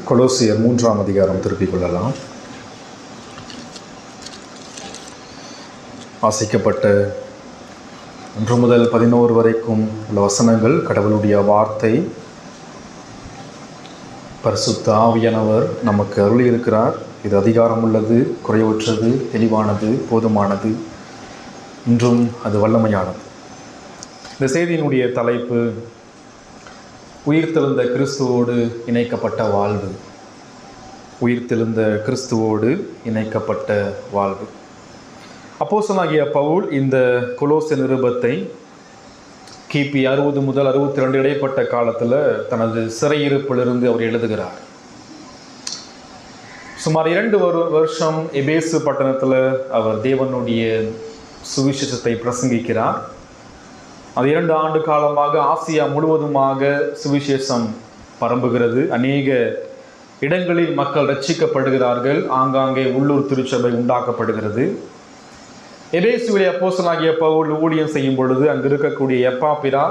கொலோசியர் 3ஆம் அதிகாரம் திருப்பிக் கொள்ளலாம். வாசிக்கப்பட்ட 1 முதல் 11 வரைக்கும் உள்ள வசனங்கள் கடவுளுடைய வார்த்தை. பரிசுத்த ஆவியானவர் நமக்கு அருளி இருக்கிறார். இது அதிகாரம் உள்ளது, குறைவற்றது, தெளிவானது, போதுமானது, இன்றும் அது வல்லமையானது. இந்த செய்தியினுடைய தலைப்பு உயிர்த்தெழுந்த கிறிஸ்துவோடு இணைக்கப்பட்ட வாழ்வு. உயிர்த்தெழுந்த கிறிஸ்துவோடு இணைக்கப்பட்ட வாழ்வு. அப்போஸ்தலனாகிய பவுல் இந்த கொலோசை நிருபத்தை கிபி 60 முதல் 62 இடைப்பட்ட காலத்தில் தனது சிறையிருப்பிலிருந்து அவர் எழுதுகிறார். சுமார் 2 வருஷம் எபேசு பட்டணத்தில் அவர் தேவனுடைய சுவிசேஷத்தை பிரசங்கிக்கிறார். அது 2 ஆண்டு காலமாக ஆசியா முழுவதுமாக சுவிசேஷம் பரம்புகிறது. அநேக இடங்களில் மக்கள் ரட்சிக்கப்படுகிறார்கள். ஆங்காங்கே உள்ளூர் திருச்சபை உண்டாக்கப்படுகிறது. எபேசுவிலே அப்போஸ்தலனாகிய பவுல் ஊழியம் செய்யும் பொழுது அங்கு இருக்கக்கூடிய எப்பாப்பிரா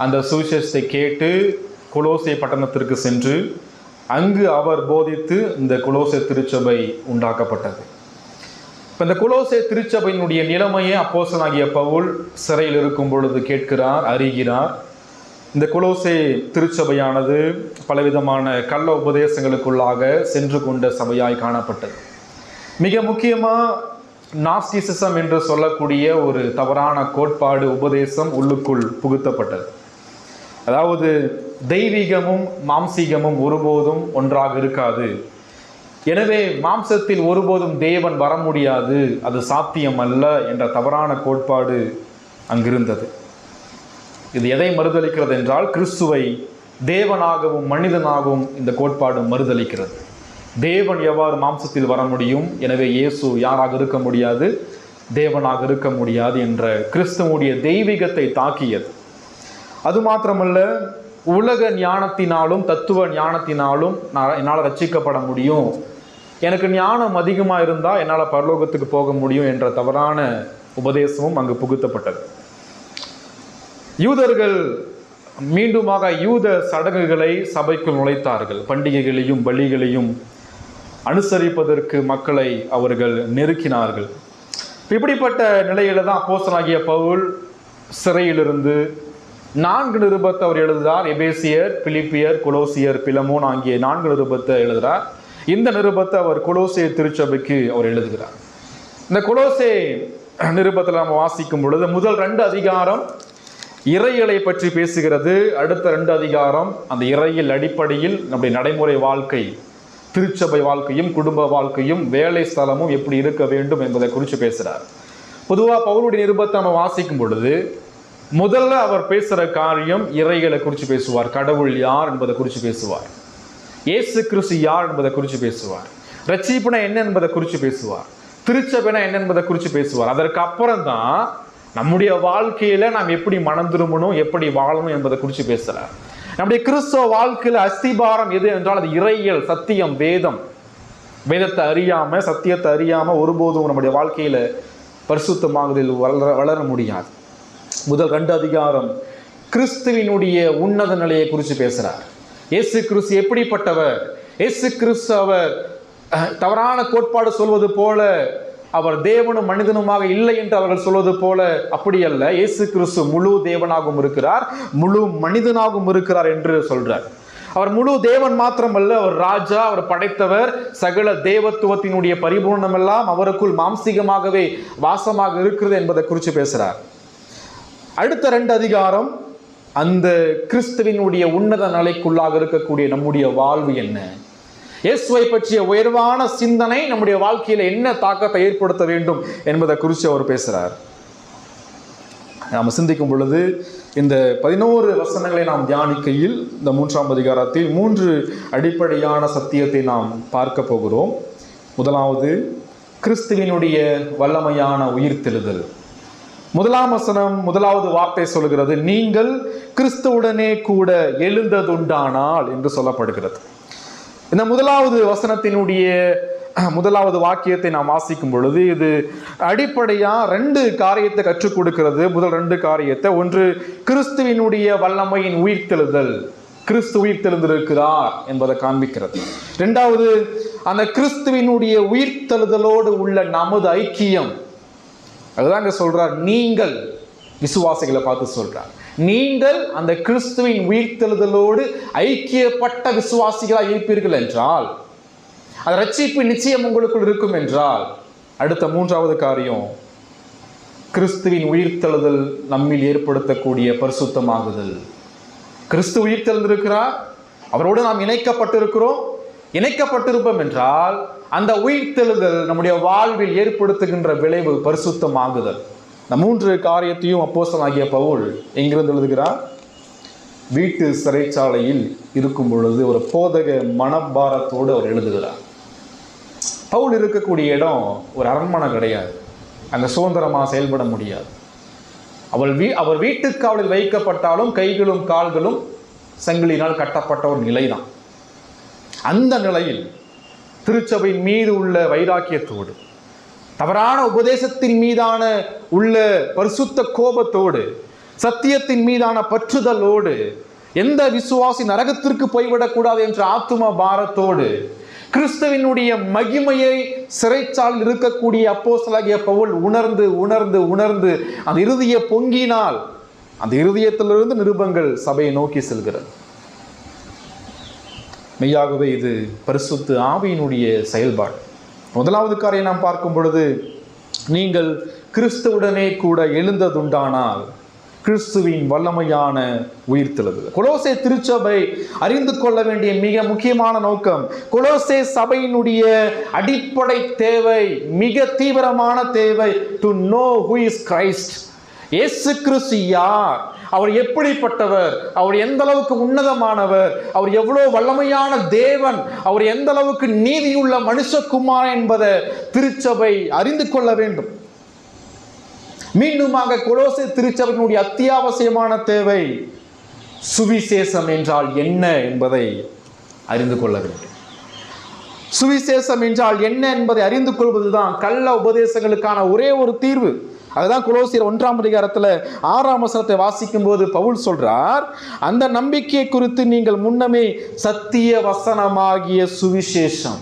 அந்த சுவிசேஷத்தை கேட்டு கொலோசை பட்டணத்திற்கு சென்று அங்கு அவர் போதித்து இந்த கொலோசை திருச்சபை உண்டாக்கப்பட்டது. இப்போ இந்த கொலோசை திருச்சபையினுடைய நிலைமையை அப்போஸ்தலனாகிய பவுல் சிறையில் இருக்கும் பொழுது கேட்கிறார், அறிகிறார். இந்த கொலோசை திருச்சபையானது பலவிதமான கள்ள உபதேசங்களுக்குள்ளாக சென்று கொண்ட சபையாய் காணப்பட்டது. மிக முக்கியமாக நாஸ்டிசிசம் என்று சொல்லக்கூடிய ஒரு தவறான கோட்பாடு உபதேசம் உள்ளுக்குள் புகுத்தப்பட்டது. அதாவது தெய்வீகமும் மாம்சீகமும் ஒருபோதும் ஒன்றாக இருக்காது. எனவே மாம்சத்தில் ஒருபோதும் தேவன் வர முடியாது, அது சாத்தியம் அல்ல என்ற தவறான கோட்பாடு அங்கிருந்தது. இது எதை மறுதளிக்கிறது என்றால் கிறிஸ்துவை தேவனாகவும் மனிதனாகவும் இந்த கோட்பாடு மறுதளிக்கிறது. தேவன் எவ்வாறு மாம்சத்தில் வர முடியும், எனவே இயேசு யாராக இருக்க முடியாது, தேவனாக இருக்க முடியாது என்ற கிறிஸ்துவுடைய தெய்வீகத்தை தாக்கியது. அது மாத்திரமல்ல, உலக ஞானத்தினாலும் தத்துவ ஞானத்தினாலும் என்னால் ரட்சிக்கப்பட முடியும், எனக்கு ஞானம் அதிகமாக இருந்தால் என்னால் பரலோகத்துக்கு போக முடியும் என்ற தவறான உபதேசமும் அங்கு புகுத்தப்பட்டது. யூதர்கள் மீண்டுமாக யூத சடங்குகளை சபைக்குள் நுழைத்தார்கள். பண்டிகைகளையும் பலிகளையும் அனுசரிப்பதற்கு மக்களை அவர்கள் நெருக்கினார்கள். இப்படிப்பட்ட நிலையில தான் அப்போஸ்தலனாகிய பவுல் சிறையிலிருந்து 4 நிருபத்தை அவர் எழுதுகிறார். எபேசியர், பிலிப்பியர், கொலோசியர், பிலமோன் ஆகிய 4 நிருபத்தை எழுதுகிறார். இந்த நிருபத்தை அவர் கொலோசை திருச்சபைக்கு அவர் எழுதுகிறார். இந்த கொலோசை நிருபத்தில் நம்ம வாசிக்கும் பொழுது முதல் 2 அதிகாரம் இறையியலை பற்றி பேசுகிறது. அடுத்த 2 அதிகாரம் அந்த இறையியல் அடிப்படையில் நம்முடைய நடைமுறை வாழ்க்கை, திருச்சபை வாழ்க்கையும் குடும்ப வாழ்க்கையும் வேலை ஸ்தலமும் எப்படி இருக்க வேண்டும் என்பதை குறித்து பேசுகிறார். பொதுவாக பவுலுடைய நிருபத்தை நம்ம வாசிக்கும் பொழுது முதல்ல அவர் பேசுகிற காரியம் இறைகளை குறித்து பேசுவார். கடவுள் யார் என்பதை குறித்து பேசுவார். இயேசு கிறிஸ்து யார் என்பதை குறித்து பேசுவார். ரட்சிப்புனா என்ன என்பதை குறித்து பேசுவார். திருச்சபைனா என்ன என்பதை குறித்து பேசுவார். அதற்கு அப்புறம் தான் நம்முடைய வாழ்க்கையில நாம் எப்படி மனம் திரும்பணும், எப்படி வாழணும் என்பதை குறித்து பேசுகிறார். நம்முடைய கிறிஸ்தவ வாழ்க்கையில அஸ்திபாரம் எது என்றால் அது இறையியல், சத்தியம், வேதம். வேதத்தை அறியாம, சத்தியத்தை அறியாம ஒருபோதும் நம்முடைய வாழ்க்கையில பரிசுத்தமாகுதல் வளர முடியாது. முதல் 2 அதிகாரம் கிறிஸ்துவினுடைய உன்னத நிலையை குறித்து பேசுகிறார். இயேசு கிறிஸ்து எப்படிப்பட்டவர், இயேசு கிறிஸ்து அவர் தவறான கோட்பாடு சொல்வது போல அவர் தேவனும் மனிதனுமாக இல்லை என்று அவர்கள் சொல்வது போல அப்படி அல்ல. இயேசு கிறிஸ்து முழு தேவனாகவும் இருக்கிறார், முழு மனிதனாகவும் இருக்கிறார் என்று சொல்றார். அவர் முழு தேவன் மாத்திரமல்ல, அவர் ராஜா, அவர் படைத்தவர். சகல தேவத்துவத்தினுடைய பரிபூர்ணம் எல்லாம் அவருக்குள் மாம்சீகமாகவே வாசமாக இருக்கிறது என்பதை குறித்து பேசுகிறார். அடுத்த 2 அதிகாரம் அந்த கிறிஸ்துவினுடைய உன்னத நிலைக்குள்ளாக இருக்கக்கூடிய நம்முடைய வாழ்வு என்ன, இயேசுவை பற்றிய உயர்வான சிந்தனை நம்முடைய வாழ்க்கையில் என்ன தாக்கத்தை ஏற்படுத்த வேண்டும் என்பதை குறித்து அவர் பேசுகிறார். நாம் சிந்திக்கும் பொழுது இந்த 11 வசனங்களை நாம் தியானிக்கையில் இந்த 3ஆம் அதிகாரத்தில் 3 அடிப்படையான சத்தியத்தை நாம் பார்க்க போகிறோம். முதலாவது, கிறிஸ்துவினுடைய வல்லமையான உயிர்த்தெழுதல். 1ஆம் வசனம் முதலாவது வார்த்தை சொல்கிறது, நீங்கள் கிறிஸ்துவுடனே கூட எழுந்ததுண்டானால் என்று சொல்லப்படுகிறது. இந்த முதலாவது வசனத்தினுடைய முதலாவது வாக்கியத்தை நாம் வாசிக்கும் பொழுது இது அடிப்படையா 2 காரியத்தை கற்றுக் கொடுக்கிறது. முதல் 2 காரியத்தை, ஒன்று கிறிஸ்துவினுடைய வல்லமையின் உயிர்த்தெழுதல். கிறிஸ்து உயிர்த்தெழுந்திருக்கிறார் என்பதை காண்பிக்கிறது. இரண்டாவது, அந்த கிறிஸ்துவினுடைய உயிர்த்தெழுதலோடு உள்ள நமது ஐக்கியம். அதுதான் சொல்றார், நீங்கள் விசுவாசிகளை பார்த்து சொல்றார், நீங்கள் அந்த கிறிஸ்துவின் உயிர்த்தெழுதலோடு ஐக்கியப்பட்ட விசுவாசிகளாக இருப்பீர்கள் என்றால், அது ரட்சிப்பு நிச்சயம் உங்களுக்குள் இருக்கும் என்றால், அடுத்த மூன்றாவது காரியம், கிறிஸ்துவின் உயிர்த்தெழுதல் நம்மில் ஏற்படுத்தக்கூடிய பரிசுத்தமாகுதல். கிறிஸ்து உயிர்த்தெழுந்திருக்கிறார், அவரோடு நாம் இணைக்கப்பட்டிருக்கிறோம். இணைக்கப்பட்டிருப்போம் என்றால் அந்த உயிர்த்தெழுதல் நம்முடைய வாழ்வில் ஏற்படுத்துகின்ற விளைவு பரிசுத்தமாகுதல். இந்த மூன்று காரியத்தையும் அப்போஸ்தலனாகிய பவுல் எங்கிருந்து எழுதுகிறார்? வீட்டு சிறைச்சாலையில் இருக்கும் பொழுது ஒரு போதக மனபாரத்தோடு அவர் எழுதுகிறார். பவுல் இருக்கக்கூடிய இடம் ஒரு அரண்மனை கிடையாது, அங்கே சுதந்திரமாக செயல்பட முடியாது. அவர் வீட்டுக்காவலில் வைக்கப்பட்டாலும் கைகளும் கால்களும் சங்கிலினால் கட்டப்பட்ட ஒரு நிலைதான். அந்த நிலையில் திருச்சபையின் மீது உள்ள வைராக்கியத்தோடு, தவறான உபதேசத்தின் மீதான உள்ள பரிசுத்த கோபத்தோடு, சத்தியத்தின் மீதான பற்றுதலோடு, எந்த விசுவாசி நரகத்திற்கு போய்விடக்கூடாது என்ற ஆத்தும பாரத்தோடு, கிறிஸ்துவினுடைய மகிமையை சிறைச்சாலையில் இருக்கக்கூடிய அப்போஸ்தலனாகிய பவுல் உணர்ந்து உணர்ந்து உணர்ந்து அந்த இருதய பொங்கினால் அந்த இருதயத்திலிருந்து நிருபங்கள் சபையை நோக்கி செல்கிறது. மெய்யாகவே இது பரிசுத்த ஆவியினுடைய செயல்பாடு. முதலாவது காரியம் நாம் பார்க்கும் பொழுது, நீங்கள் கிறிஸ்துவுடனே கூட எழுந்ததுண்டானால் கிறிஸ்துவின் வல்லமையான உயிர்த்தெழுதல். கொலோசே திருச்சபை அறிந்து கொள்ள வேண்டிய மிக முக்கியமான நோக்கம், கொலோசே சபையினுடைய அடிப்படை தேவை, மிக தீவிரமான தேவை, to know who is Christ. இயேசு கிறிஸ்து யார், அவர் எப்படிப்பட்டவர், அவர் எந்த அளவுக்கு உன்னதமானவர், அவர் எவ்வளவு வல்லமையான தேவன், அவர் எந்த அளவுக்கு நீதியுள்ள மனுஷகுமாரன் என்பதை திருச்சபை அறிந்து கொள்ள வேண்டும். மீண்டுமாக கொலோசே திருச்சபையினுடைய அத்தியாவசியமான தேவை, சுவிசேஷம் என்றால் என்ன என்பதை அறிந்து கொள்ள வேண்டும். சுவிசேஷம் என்றால் என்ன என்பதை அறிந்து கொள்வதுதான் கள்ள உபதேசங்களுக்கான ஒரே ஒரு தீர்வு. அதுதான் கொலோசியர் 1ஆம் அதிகாரத்தில் 6ஆம் வசனத்தை வாசிக்கும் போது பவுல் சொல்றார், அந்த நம்பிக்கையை குறித்து நீங்கள் முன்னமே சத்திய வசனமாகிய சுவிசேஷம்,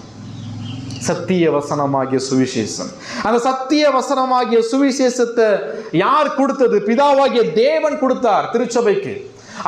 சத்திய வசனமாகிய சுவிசேஷம், அந்த சத்திய வசனமாகிய சுவிசேஷத்தை யார் கொடுத்தது? பிதாவாகிய தேவன் கொடுத்தார் திருச்சபைக்கு.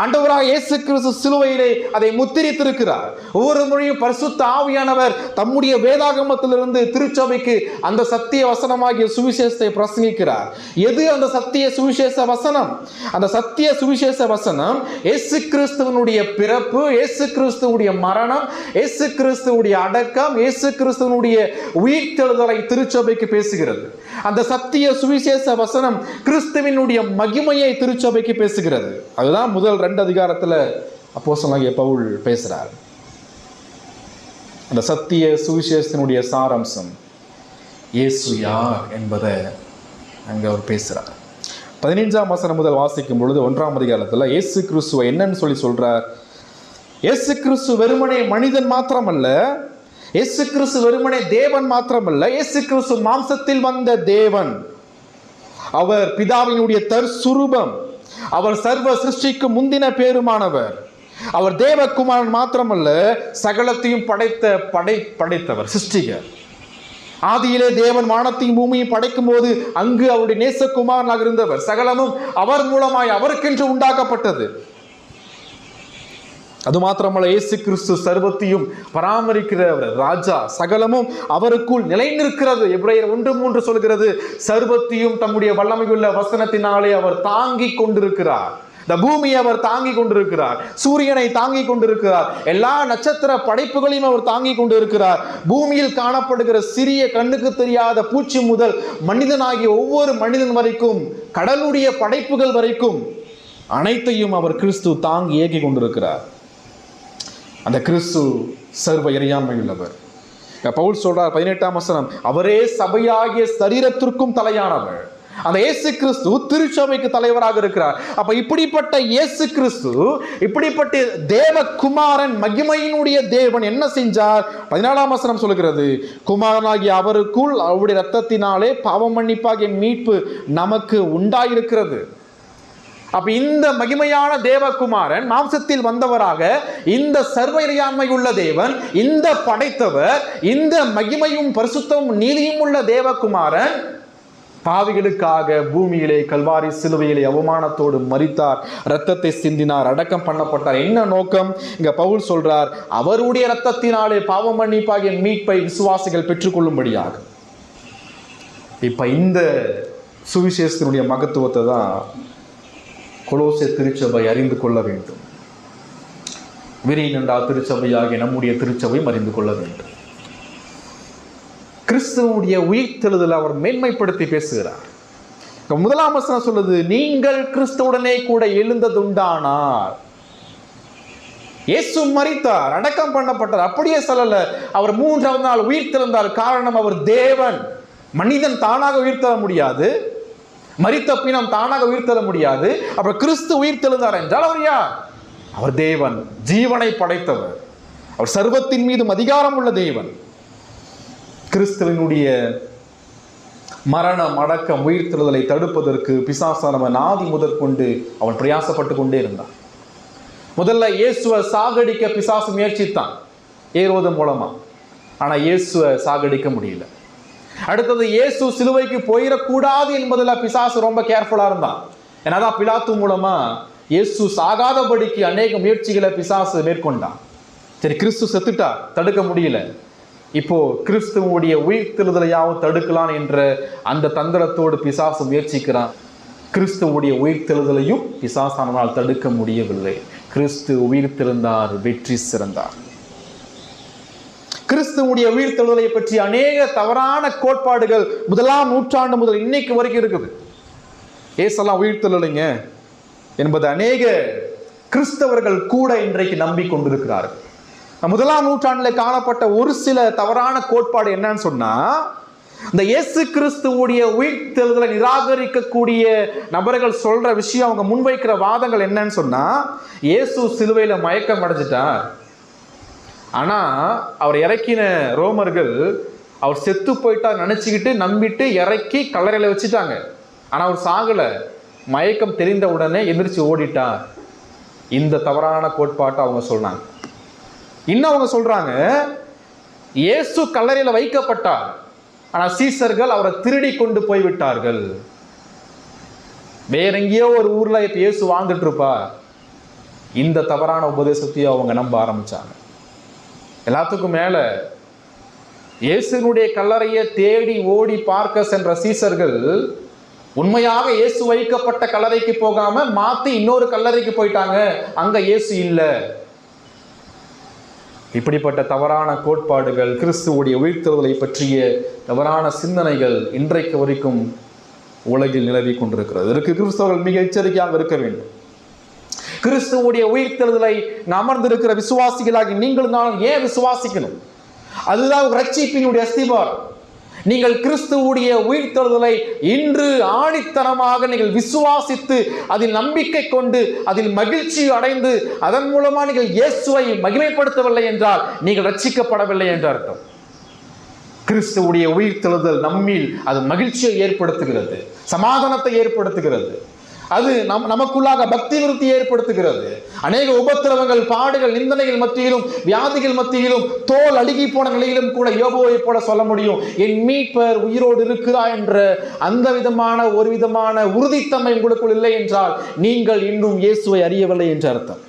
ஆண்டவராக இயேசு கிறிஸ்து சிலுவையிலே அதை முத்திரித்திருக்கிறார். ஒவ்வொரு முறையும் பரிசுத்த ஆவியானவர் தம்முடைய வேதாகமத்திலிருந்து திருச்சபைக்கு அந்த சத்திய வசனமாகிய சுவிசேஷத்தை பிரசங்கிக்கிறார். எது அந்த சத்திய சுவிசேஷ வசனம்? அந்த சத்திய சுவிசேஷ வசனம் இயேசு கிறிஸ்துவனுடைய பிறப்பு, இயேசு கிறிஸ்துவனுடைய மரணம், இயேசு கிறிஸ்துவனுடைய அடக்கம், இயேசு கிறிஸ்துவனுடைய உயிர்த்தெழுதலை திருச்சபைக்கு பேசுகிறது. அந்த சத்திய சுவிசேஷ வசனம் கிறிஸ்துவினுடைய மகிமையை திருச்சபைக்கு பேசுகிறது. அதுதான் முதல் 2 அதிகாரத்தில் அப்போஸ்தலனாகிய பவுல் பேசுறார். அந்த சத்திய சுவிசேஷத்தினுடைய சாராம்சம் இயேசு யார் என்பதை அங்கே அவர் பேசுறார். 15ஆம் வசனம் முதல் வாசிக்கும் பொழுது 1ஆம் அதிகாரத்தில் இயேசு கிறிஸ்துவை என்னன்னு சொல்றார்? இயேசு கிறிஸ்து வெறுமனே மனிதன் மாத்திரமல்ல, இயேசு கிறிஸ்து வெறுமனே தேவன் மாத்திரமல்ல, இயேசு கிறிஸ்து மாம்சத்தில் வந்த தேவன். அவர் பிதாவினுடைய தற்சுரூபம், அவர் சர்வ சிருஷ்டிக்கு முந்தின பேருமானவர். அவர் தேவகுமாரன் மாத்திரமல்ல, சகலத்தையும் படைத்தவர், சிருஷ்டிகர். ஆதியிலே தேவன் வானத்தையும் பூமியும் படைக்கும் போது அங்கு அவருடைய நேசகுமாரனாக இருந்தவர். சகலமும் அவர் மூலமாய் அவருக்கென்று உண்டாக்கப்பட்டது. அது மாத்திரமல்ல, இயேசு கிறிஸ்து சர்வத்தையும் பராமரிக்கிறவர், ராஜா. சகலமும் அவருக்குள் நிலை நிற்கிறது. எபிரேயர் 1:3 சொல்கிறது, சர்வத்தையும் தம்முடைய வல்லமையுள்ள வசனத்தினாலே அவர் தாங்கி கொண்டிருக்கிறார். இந்த பூமியை அவர் தாங்கி கொண்டிருக்கிறார், சூரியனை தாங்கி கொண்டிருக்கிறார், எல்லா நட்சத்திர படைப்புகளையும் அவர் தாங்கி கொண்டிருக்கிறார். பூமியில் காணப்படுகிற சிறிய கண்ணுக்கு தெரியாத பூச்சி முதல் மனிதனாகிய ஒவ்வொரு மனிதன் வரைக்கும், கடலுடைய படைப்புகள் வரைக்கும் அனைத்தையும் அவர் கிறிஸ்து தாங்கி இயக்கி கொண்டிருக்கிறார். அந்த கிறிஸ்து சர்வ இறையாண்மை உள்ளவர். பவுல் சொல்றார் 18ஆம் வசனம், அவரே சபையாகிய சரீரத்திற்கும் தலையானவர். அந்த இயேசு கிறிஸ்து திருச்சபைக்கு தலைவராக இருக்கிறார். அப்ப இப்படிப்பட்ட இயேசு கிறிஸ்து, இப்படிப்பட்ட தேவகுமாரன், மகிமையினுடைய தேவன் என்ன செஞ்சார்? 14ஆம் வசனம் சொல்கிறது, குமாரனாகிய அவருக்குள் அவருடைய இரத்தத்தினாலே பாவ மன்னிப்பாகிய மீட்பு நமக்கு உண்டாயிருக்கிறது. அப்ப இந்த மகிமையான தேவகுமாரன் மாம்சத்தில் வந்தவராக, இந்த சர்வ இறையாண்மை உள்ள தேவன், இந்த படைத்தவர், இந்த மகிமையும் பரிசுத்தமும் நீதியும் உள்ள தேவகுமாரன் பாவிகளுக்காக பூமியிலே கல்வாரி சிலுவையிலே அவமானத்தோடு மரித்தார், இரத்தத்தை சிந்தினார், அடக்கம் பண்ணப்பட்டார். என்ன நோக்கம்? இங்க பவுல் சொல்றார், அவருடைய இரத்தத்தினாலே பாவ மன்னிப்பாகிய மீட்பை விசுவாசிகள் பெற்றுக்கொள்ளும்படியாக. இப்ப இந்த சுவிசேஷத்தினுடைய மகத்துவத்தை தான் கொலோசே திருச்சபை அறிந்து கொள்ள வேண்டும். விரிநண்டா திருச்சபையாகிய நம்முடைய திருச்சபையும் அறிந்து கொள்ள வேண்டும். கிறிஸ்துவனுடைய உயிர்த்தெழுதலை அவர் மேன்மைப்படுத்தி பேசுகிறார். முதலாம் வசனம் சொல்லுது, நீங்கள் கிறிஸ்துவுடனே கூட எழுந்ததுண்டானார். இயேசு மரித்தார், அடக்கம் பண்ணப்பட்டார், அப்படியே சொல்லல. அவர் மூன்றாவது நாள் உயிர்த்தெழுந்தார். காரணம், அவர் தேவன். மனிதன் தானாக உயிர்த்தெழ முடியாது, மரித்த பிணம் தானாக உயிர்த்தெழ முடியாது. அப்புறம் கிறிஸ்து உயிர்த்தெழுந்தார் என்றால் அவர் யார்? அவர் தேவன், ஜீவனை படைத்தவர், அவர் சர்வத்தின் மீதும் அதிகாரம் உள்ள தேவன். கிறிஸ்துவனுடைய மரணம், அடக்கம், உயிர்த்தெழுதலை தடுப்பதற்கு பிசாசானவன் ஆதி முதற்கொண்டு அவன் பிரயாசப்பட்டு கொண்டே இருந்தான். முதல்ல இயேசுவை சாகடிக்க பிசாசு முயற்சித்தான் ஏரோது மூலமா. ஆனா இயேசுவை சாகடிக்க முடியல. அடுத்தது, இயேசு சிலுவைக்கு போயிடக்கூடாது என்பதில் பிசாசு ரொம்ப கேர்ஃபுல்லா இருந்தான். ஏன்னாதான் பிலாத்து மூலமா இயேசு சாகாதபடிக்கு அநேக முயற்சிகளை பிசாசு மேற்கொண்டான். சரி, கிறிஸ்து செத்துட்டா, தடுக்க முடியல. இப்போ கிறிஸ்துவனுடைய உயிர்த்தெழுதலையாவது தடுக்கலாம் என்ற அந்த தந்திரத்தோடு பிசாசு முயற்சிக்கிறான். கிறிஸ்துவனுடைய உயிர்த்தெழுதலையும் பிசாசானால் தடுக்க முடியவில்லை. கிறிஸ்து உயிர்த்தெழுந்தார், வெற்றி சிறந்தார். கிறிஸ்துவனுடைய உயிர்த்தெழுதலை பற்றி அநேக தவறான கோட்பாடுகள் முதலாம் நூற்றாண்டு முதல் இன்னைக்கு வரைக்கும் இருக்குது. ஏசெல்லாம் உயிர்த்தெழுலைங்க என்பது அநேக கிறிஸ்தவர்கள் கூட இன்றைக்கு நம்பிக்கொண்டிருக்கிறார்கள். முதலாம் நூற்றாண்டில் காணப்பட்ட ஒரு சில தவறான கோட்பாடு என்னன்னு சொன்னா, இந்த இயேசு கிறிஸ்துவுடைய உயிர்த்தெழுதலை நிராகரிக்கக்கூடிய நபர்கள் சொல்ற விஷயம், அவங்க முன்வைக்கிற வாதங்கள் என்னன்னு சொன்னா, இயேசு சிலுவையில மயக்கம் அடைஞ்சிட்டார். ஆனா அவர் இறக்கின ரோமர்கள் அவர் செத்து போயிட்டா நினைச்சுக்கிட்டு நம்பிட்டு இறக்கி கல்லறையில வச்சுட்டாங்க. ஆனா அவர் சாகல, மயக்கம் தெரிந்த உடனே எந்திரிச்சு ஓடிட்டார். இந்த தவறான கோட்பாட்டை அவங்க சொன்னாங்க. இன்னும் அவங்க சொல்றாங்க, இயேசு கல்லறையில வைக்கப்பட்டார், ஆனா சீசர்கள் அவரை திருடி கொண்டு போய்விட்டார்கள். வேற எங்கேயோ ஒரு ஊர்ல இப்ப இயேசு வாழ்ந்துட்டு இருப்பா. இந்த தவறான உபதேசத்தையும் அவங்க நம்ப ஆரம்பிச்சாங்க. எல்லாத்துக்கும் மேல இயேசுனுடைய கல்லறையை தேடி ஓடி பார்க்க சென்ற சீசர்கள் உண்மையாக இயேசு வைக்கப்பட்ட கல்லறைக்கு போகாம மாத்தி இன்னொரு கல்லறைக்கு போயிட்டாங்க, அங்க இயேசு இல்லை. இப்படிப்பட்ட தவறான கோட்பாடுகள், கிறிஸ்துவுடைய உயிர்த்தெழுதலை பற்றிய தவறான சிந்தனைகள் இன்றைக்கு வரைக்கும் உலகில் நிலவி கொண்டிருக்கிறது. இதற்கு கிறிஸ்தவர்கள் மிக எச்சரிக்கையாக இருக்க வேண்டும். கிறிஸ்துவுடைய உயிர்த்தெழுதலை அமர்ந்திருக்கிற விசுவாசிகளாகி நீங்கள் நானும் ஏன் விசுவாசிக்கணும்? அதுதான் ரட்சிப்பினுடைய அஸ்திபாரம். நீங்கள் கிறிஸ்துவுடைய உயிர்த்தெழுதலை இன்று ஆணித்தனமாக நீங்கள் விசுவாசித்து அதில் நம்பிக்கை கொண்டு அதில் மகிழ்ச்சி அடைந்து அதன் மூலமா நீங்கள் இயேசுவை மகிமைப்படுத்தவில்லை என்றால் நீங்கள் ரட்சிக்கப்படவில்லை என்ற அர்த்தம். கிறிஸ்துவுடைய உயிர்த்தெழுதல் நம்மில் அது மகிழ்ச்சியை ஏற்படுத்துகிறது, சமாதானத்தை ஏற்படுத்துகிறது, அது நமக்குள்ளாக பக்தி விருத்தி ஏற்படுத்துகிறது. அநேக உபத்திரவங்கள், பாடுகள், நிந்தனைகள் மத்தியிலும், வியாதிகள் மத்தியிலும், தோல் அழுகி போன நிலையிலும் கூட யோபுவை போல சொல்ல முடியும், என் மீட்பர் உயிரோடு இருக்கிறா என்ற அந்த விதமான ஒரு விதமான உறுதித்தன்மை உங்களுக்குள் இல்லை என்றால் நீங்கள் இன்னும் இயேசுவை அறியவில்லை என்ற அர்த்தம்.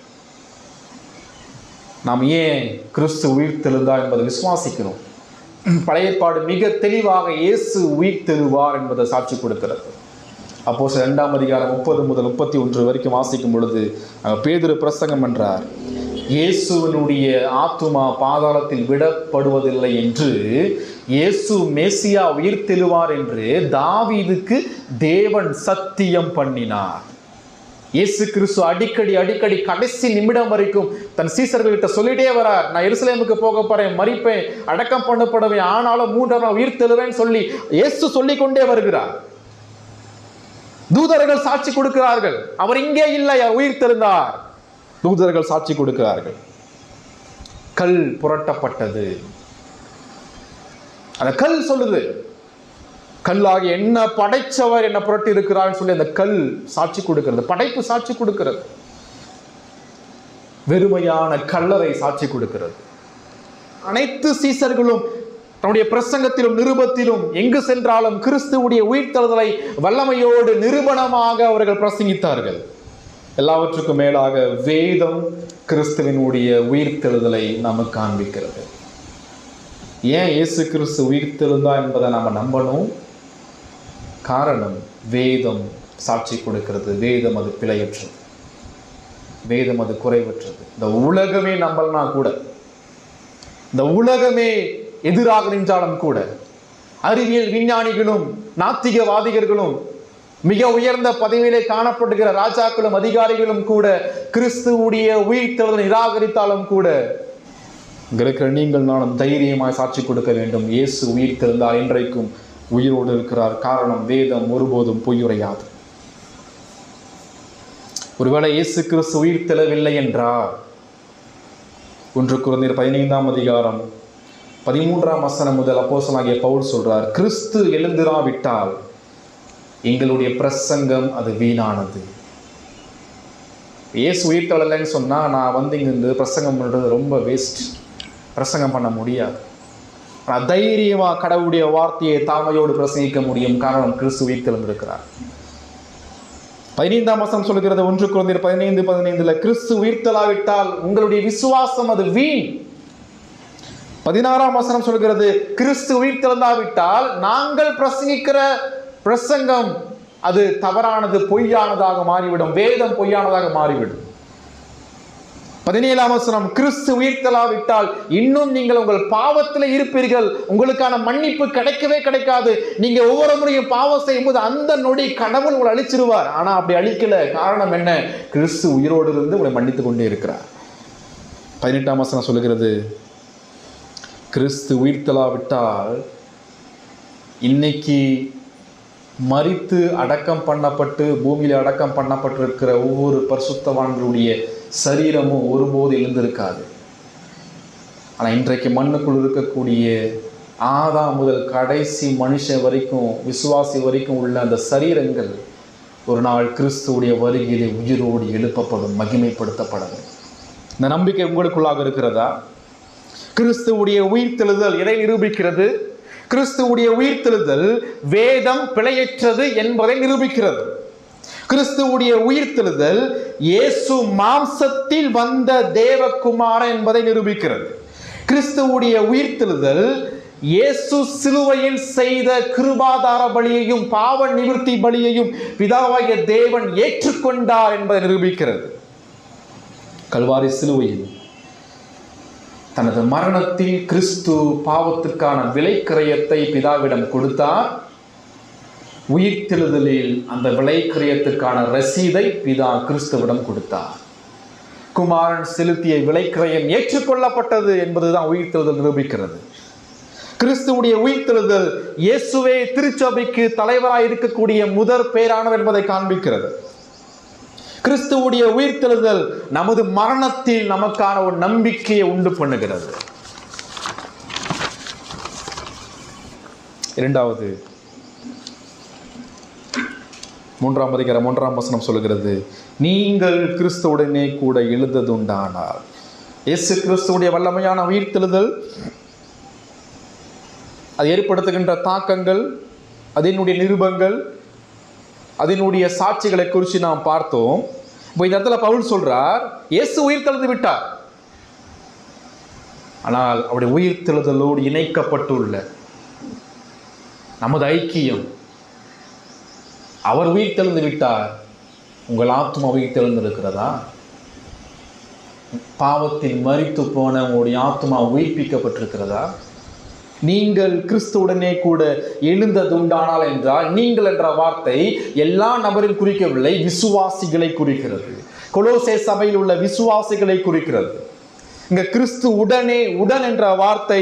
நாம் ஏன் கிறிஸ்து உயிர்த்தெழுந்தார் என்பதை விசுவாசிக்கிறோம். பழைய ஏற்பாடு மிக தெளிவாக இயேசு உயிர்த்தெழுவார் என்பதை சாட்சி கொடுக்கிறது. அப்போஸ்தலர் 2ஆம் அதிகாரம் 30 முதல் 31 வரைக்கும் வாசிக்கும் பொழுது பேதுரு பிரசங்கம் என்றார், இயேசுவினுடைய ஆத்துமா பாதாளத்தில் விடப்படுவதில்லை என்று, இயேசு மேசியா உயிர்த்தெழுவார் என்று தாவீதுக்கு தேவன் சத்தியம் பண்ணினார். இயேசு கிறிஸ்து அடிக்கடி கடைசி நிமிடம் வரைக்கும் தன் சீசர்கள்கிட்ட சொல்லிட்டே வரார், நான் எருசலேமுக்கு போக போறேன், மரிப்பேன், அடக்கம் பண்ணப்படுவேன், ஆனாலும் 3ஆம் நாள் உயிர்த்தெழுவேன் சொல்லி இயேசு சொல்லிக் கொண்டே வருகிறார். தூதர்கள் சாட்சி கொடுக்கிறார்கள், அவர் இங்கே இல்லை, அவர் உயிர்த்தெழுந்தார். தூதர்கள் சாட்சி கொடுக்கிறார்கள். கல் புரட்டப்பட்டது. அந்த கல் சொல்லுது, கல்லாகி என்ன படைச்சவர் என்ன புரட்டி இருக்கிறார் சொல்லி அந்த கல் சாட்சி கொடுக்கிறது, படைப்பு சாட்சி கொடுக்கிறது, வெறுமையான கல்லறை சாட்சி கொடுக்கிறது. அனைத்து சீசர்களும் தன்னுடைய பிரசங்கத்திலும் நிருபத்திலும் எங்கு சென்றாலும் கிறிஸ்துவுடைய உயிர்த்தெழுதலை வல்லமையோடு நிரூபணமாக அவர்கள் பிரசங்கித்தார்கள். எல்லாவற்றுக்கும் மேலாக வேதம் கிறிஸ்துவினுடைய உயிர்த்தெழுதலை நமக்கு காண்பிக்கிறது. ஏன் இயேசு கிறிஸ்து உயிர்த்தெழுந்தா என்பதை நாம் நம்பணும். காரணம், வேதம் சாட்சி கொடுக்கிறது. வேதம் அது பிழையற்றது, வேதம் அது குறைவற்றது. இந்த உலகமே நம்பலனா கூட, இந்த உலகமே எதிராக நின்றாலும் கூட, அறிவியல் விஞ்ஞானிகளும் நாத்திகவாதிகளும் மிக உயர்ந்த பதவியிலே காணப்படுகிற ராஜாக்களும் அதிகாரிகளும் கூட கிறிஸ்துவுடைய உயிர்த்தெழுதலை நிராகரித்தாலும் கூட, இருக்கிற நீங்கள் நானும் தைரியமாய் சாட்சி கொடுக்க வேண்டும். இயேசு உயிர்த்தெழுந்தார், இன்றைக்கும் உயிரோடு இருக்கிறார். காரணம், வேதம் ஒருபோதும் பொய்யுரையாது. ஒருவேளை இயேசு கிறிஸ்து உயிர்த்தெழவில்லை என்றால் 1 கொரிந்தியர் 15ஆம் அதிகாரம் 13ஆம் வசனம் முதல் அப்போஸ்தலனாகிய பவுல் சொல்றார், கிறிஸ்து எழுந்திராவிட்டால் எங்களுடைய பிரசங்கம் அது வீணானது. இயேசு உயிர்த்தெழலைன்னு சொன்னா நான் இங்கிருந்து பிரசங்கம் பண்றது ரொம்ப வேஸ்ட், பிரசங்கம் பண்ண முடியாது. ஆனால் தைரியமாக கடவுளுடைய வார்த்தையை தாமையோடு பிரசங்கிக்க முடியும். காரணம், கிறிஸ்து உயிர்த்தெழுந்திருக்கிறார். 15ஆம் வசனம் சொல்கிறது, 1 கொரிந்தியர் 15:15, கிறிஸ்து உயிர்த்தெழாவிட்டால் உங்களுடைய விசுவாசம் அது வீண். 16ஆம் வசனம் சொல்கிறது, கிறிஸ்து உயிர்த்தெழுந்தாவிட்டால் நாங்கள் பிரசங்கிக்கிற பிரசங்கம் அது தவறானது, பொய்யானதாக மாறிவிடும், வேதம் பொய்யானதாக மாறிவிடும். 17ஆம் வசனம், கிறிஸ்து உயிர்த்தெழாவிட்டால் இன்னும் நீங்கள் உங்கள் பாவத்தில் இருப்பீர்கள், உங்களுக்கான மன்னிப்பு கிடைக்கவே கிடைக்காது. நீங்க ஒவ்வொரு முறையும் பாவம் செய்யும் போது அந்த நொடி கடவுள் உங்களை அழிச்சிருவார். ஆனா அப்படி அழிக்கல. காரணம் என்ன? கிறிஸ்து உயிரோடு இருந்து உங்களை மன்னித்து கொண்டே இருக்கிறார். 18ஆம் வசனம் சொல்லுகிறது, கிறிஸ்து உயிர்த்தெழாவிட்டால் இன்னைக்கு மரித்து அடக்கம் பண்ணப்பட்டு பூமியில் அடக்கம் பண்ணப்பட்டிருக்கிற ஒவ்வொரு பரிசுத்தவான்களுடைய சரீரமும் ஒருபோது எழுந்திருக்காது. ஆனால் இன்றைக்கு மண்ணுக்குள் இருக்கக்கூடிய ஆதாம் முதல் கடைசி மனுஷன் வரைக்கும், விசுவாசி வரைக்கும் உள்ள அந்த சரீரங்கள் ஒரு நாள் கிறிஸ்துவுடைய வருகையிலே உயிரோடு எழுப்பப்படும், மகிமைப்படுத்தப்படும். இந்த நம்பிக்கை உங்களுக்குள்ளாக இருக்கிறதா? கிறிஸ்துவுடைய உயிர்த்தெழுதல் எதை நிரூபிக்கிறது? கிறிஸ்துவுடைய உயிர்த்தெழுதல் வேதம் பிழையற்றது என்பதை நிரூபிக்கிறது. கிறிஸ்துவுடைய உயிர்த்தெழுதல் இயேசு மாம்சத்தில் வந்த தேவகுமாரன் என்பதை நிரூபிக்கிறது. கிறிஸ்துவுடைய உயிர்த்தெழுதல் இயேசு சிலுவையில் செய்த கிருபாதார பலியையும் பாவ நிவர்த்தி பலியையும் பிதாவாகிய தேவன் ஏற்றுக்கொண்டார் என்பதை நிரூபிக்கிறது. கல்வாரி சிலுவையில் தனது மரணத்தில் கிறிஸ்து பாவத்திற்கான விலைக்கிரயத்தை பிதாவிடம் கொடுத்தார். உயிர்த்தெழுதலில் அந்த விலைக்கிரயத்துக்கான ரசீதை பிதா கிறிஸ்துவிடம் கொடுத்தார். குமாரன் செலுத்திய விலைக்கிரயம் ஏற்றுக்கொள்ளப்பட்டது என்பதுதான் உயிர்த்தெழுதல் நிரூபிக்கிறது. கிறிஸ்துவுடைய உயிர்த்தெழுதல் இயேசுவே திருச்சபைக்கு தலைவராக இருக்கக்கூடிய முதற் பேரானவர் என்பதை காண்பிக்கிறது. கிறிஸ்துவுடைய உயிர்த்தெழுதல் நமது மரணத்தில் நமக்கான ஒரு நம்பிக்கையை உண்டு பண்ணுகிறது. இரண்டாவது, 3ஆம் அதிகாரம் 1ஆம் வசனம் சொல்லுகிறது, நீங்கள் கிறிஸ்துவுடனே கூட எழுந்ததுண்டானால். இயேசு கிறிஸ்துவுடைய வல்லமையான உயிர்த்தெழுதல் அது ஏற்படுத்துகின்ற தாக்கங்கள், அதனுடைய நிருபங்கள், அதனுடைய சாட்சிகளை குறித்து நாம் பார்த்தோம். இப்போ இந்த இடத்துல பவுல் சொல்றார், இயேசு உயிர்த்தெழுந்து விட்டார். ஆனால் அவருடைய உயிர்த்தெழுதலோடு இணைக்கப்பட்டுள்ள நமது ஐக்கியம், அவர் உயிர்த்தெழுந்து விட்டார், உங்கள் ஆத்மா உயிர்த்தெழுந்து இருக்கிறதா? பாவத்தில் மரித்து போன உங்களுடைய ஆத்மா உயிர்ப்பிக்கப்பட்டிருக்கிறதா? நீங்கள் கிறிஸ்துவுடனே கூட எழுந்ததுண்டானால் என்றால், நீங்கள் என்ற வார்த்தை எல்லா நபரையும் குறிக்கவில்லை, விசுவாசிகளை குறிக்கிறது. கொலோசே சபையில் உள்ள விசுவாசிகளை குறிக்கிறது. இங்க கிறிஸ்து உடனே, உடன் என்ற வார்த்தை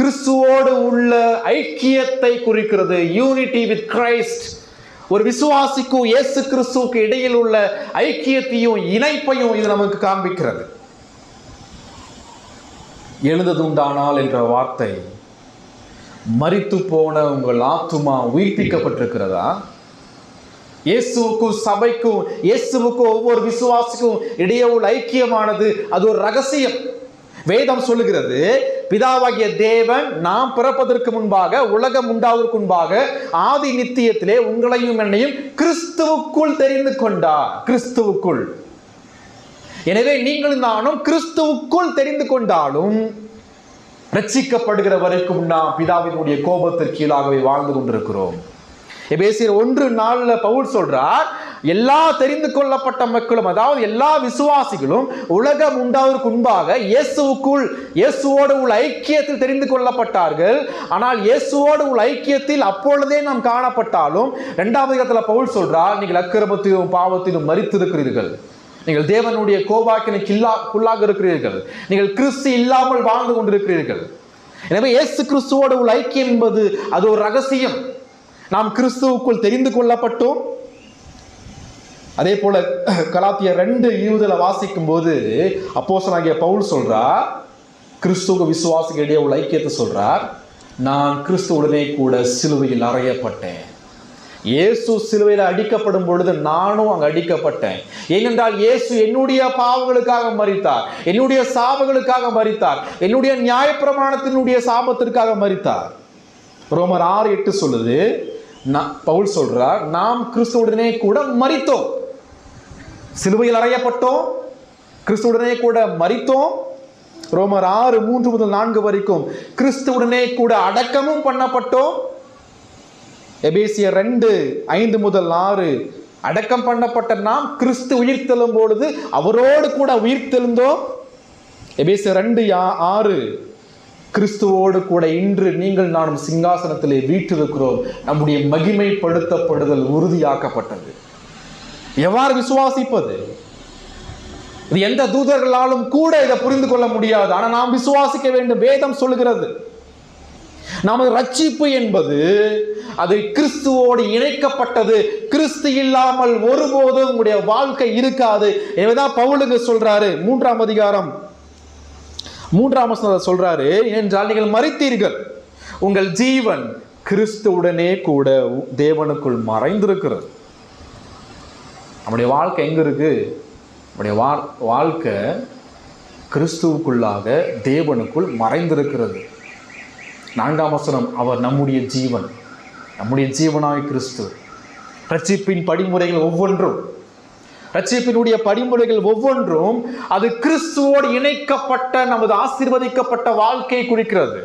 கிறிஸ்துவோடு உள்ள ஐக்கியத்தை குறிக்கிறது. Unity with Christ. ஒரு விசுவாசிக்கும் இயேசு கிறிஸ்துவுக்கு இடையில் உள்ள ஐக்கியத்தையும் இணைப்பையும் இது நமக்கு காண்பிக்கிறது. எழுந்ததுண்டானால் என்ற வார்த்தை மரித்து போன உங்கள் ஆத்துமா உயிர்ப்பிக்கப்பட்டிருக்கிறதா? இயேசுவுக்கும் சபைக்கும், இயேசுவுக்கும் ஒவ்வொரு விசுவாசிக்கும் இடையே உள்ள ஐக்கியமானது அது ஒரு ரகசியம். வேதம் சொல்லுகிறது, பிதாவாகிய தேவன் நாம் பிறப்பதற்கு முன்பாக, உலகம் உண்டாவதற்கு முன்பாக ஆதி நித்தியத்திலே உங்களையும் என்னையும் கிறிஸ்துவுக்குள் தெரிந்து கொண்டார். கிறிஸ்துவுக்குள். எனவே நீங்களும் நானும் கிறிஸ்துவுக்குள் தெரிந்து கொண்டாலும் ரட்சிக்கப்படுகிற வரைக்கும் நாம் பிதாவினுடைய கோபத்திற்கு கீழாகவே வாழ்ந்து கொண்டிருக்கிறோம். எபேசியர் 1:4 பவுல் சொல்றார், எல்லா தெரிந்து கொள்ளப்பட்ட மக்களும், அதாவது எல்லா விசுவாசிகளும் உலகம் உண்டாவதற்கு முன்பாக இயேசுவுக்குள், இயேசுவோடு உள்ள ஐக்கியத்தில் தெரிந்து கொள்ளப்பட்டார்கள். ஆனால் இயேசுவோடு உள்ள ஐக்கியத்தில் அப்பொழுதே நாம் காணப்பட்டாலும் 2ஆம் அதிகாரத்தில் பவுல் சொல்றார், நீங்கள் அக்கிரமத்திலும் பாவத்திலும் மரித்திருக்கிறீர்கள், நீங்கள் தேவனுடைய கோபாக்கினைக்குள்ளாக இருக்கிறீர்கள், நீங்கள் கிறிஸ்து இல்லாமல் வாழ்ந்து கொண்டிருக்கிறீர்கள். எனவே இயேசு கிறிஸ்துவோடு உள்ள ஐக்கியம் என்பது அது ஒரு ரகசியம். நாம் கிறிஸ்துவுக்குள் தெரிந்து கொள்ளப்பட்டோம். அதே போல கலாத்தியர் 2:20 வாசிக்கும் போது அப்போஸ்தலனாகிய பவுல் சொல்றார், கிறிஸ்துவ விசுவாசிகள் இடையே உள்ள ஐக்கியத்தை சொல்றார், நான் கிறிஸ்துவுடனே கூட சிலுவையில் அறையப்பட்டேன். இயேசு சிலுவையில் அடிக்கப்படும் பொழுது நானும் அங்கு அடிக்கப்பட்டேன். ஏனென்றால் இயேசு என்னுடைய பாவங்களுக்காக மரித்தார், என்னுடைய சாபங்களுக்காக மரித்தார், என்னுடைய நியாயப்பிரமாணத்தினுடைய சாபத்திற்காக மரித்தார். ரோமர் 6:8 சொல்லுது, பவுல் சொல்றார், நாம் கிறிஸ்துவுடனே கூட மரித்தோம், சிலுவையில் அறையப்பட்டோம், கிறிஸ்துவுடனே கூட மரித்தோம். ரோமர் 6:3-4 வரைக்கும் கிறிஸ்துவுடனே கூட அடக்கமும் பண்ணப்பட்டோம். எபேசியர் 2:5-6 அடக்கம் பண்ணப்பட்ட நாம் கிறிஸ்து உயிர்த்தெழும் பொழுது அவரோடு கூட உயிர்த்தெழுந்தோம். எபேசியர் 2:6 கிறிஸ்துவோடு கூட இன்று நீங்கள் நானும் சிங்காசனத்திலே வீற்றிருக்கிறோம், நம்முடைய மகிமைப்படுத்தப்படுதல் உறுதியாக்கப்பட்டது. எவ்வாறு விசுவாசிப்பது? இது எந்த தூதர்களாலும் கூட இதை புரிந்து கொள்ள முடியாது. ஆனால் நாம் விசுவாசிக்க வேண்டும். வேதம் சொல்லுகிறது, நமது ரட்சிப்பு என்பது அது கிறிஸ்துவோடு இணைக்கப்பட்டது. கிறிஸ்து இல்லாமல் ஒருபோதும் உங்களுடைய வாழ்க்கை இருக்காது. எனவேதான் பவுலுங்க சொல்றாரு, 3ஆம் அதிகாரம் 3ஆம் வசனத்தில் சொல்றாரு, என்றால் நீங்கள் மரித்தீர்கள், உங்கள் ஜீவன் கிறிஸ்துவுடனே கூட தேவனுக்குள் மறைந்திருக்கிறது. நம்முடைய வாழ்க்கை எங்க இருக்கு? நம்முடைய வாழ்க்கை கிறிஸ்துவுக்குள்ளாக தேவனுக்குள் மறைந்திருக்கிறது. 4ஆம் வசனம், அவர் நம்முடைய ஜீவன், நம்முடைய ஜீவனாய் கிறிஸ்து. ரட்சிப்பின் படிமுறைகள் ஒவ்வொன்றும், ரட்சிப்பினுடைய படிமுறைகள் ஒவ்வொன்றும் அது கிறிஸ்துவோடு இணைக்கப்பட்ட நமது ஆசீர்வதிக்கப்பட்ட வாழ்க்கையை குறிக்கிறது.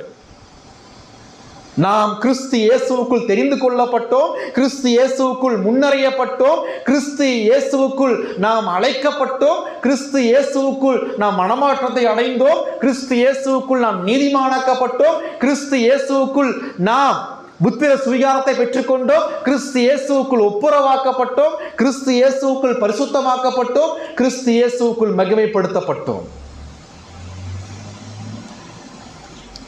நாம் கிறிஸ்து இயேசுவுக்குள் தெரிந்து கொள்ளப்பட்டோம், கிறிஸ்து இயேசுவுக்குள் முன்னறியப்பட்டோம், கிறிஸ்து இயேசுவுக்குள் நாம் அழைக்கப்பட்டோம், கிறிஸ்து இயேசுவுக்குள் நாம் மனமாற்றத்தை அடைந்தோம், கிறிஸ்து இயேசுவுக்குள் நாம் நீதிமானாக்கப்பட்டோம், கிறிஸ்து இயேசுவுக்குள் நாம் புத்திர சுவிகாரத்தை பெற்றுக்கொண்டோம், கிறிஸ்து இயேசுவுக்குள் ஒப்புரவாக்கப்பட்டோம், கிறிஸ்து இயேசுவுக்குள் பரிசுத்தமாக்கப்பட்டோம், கிறிஸ்து இயேசுவுக்குள் மகிமைப்படுத்தப்பட்டோம்.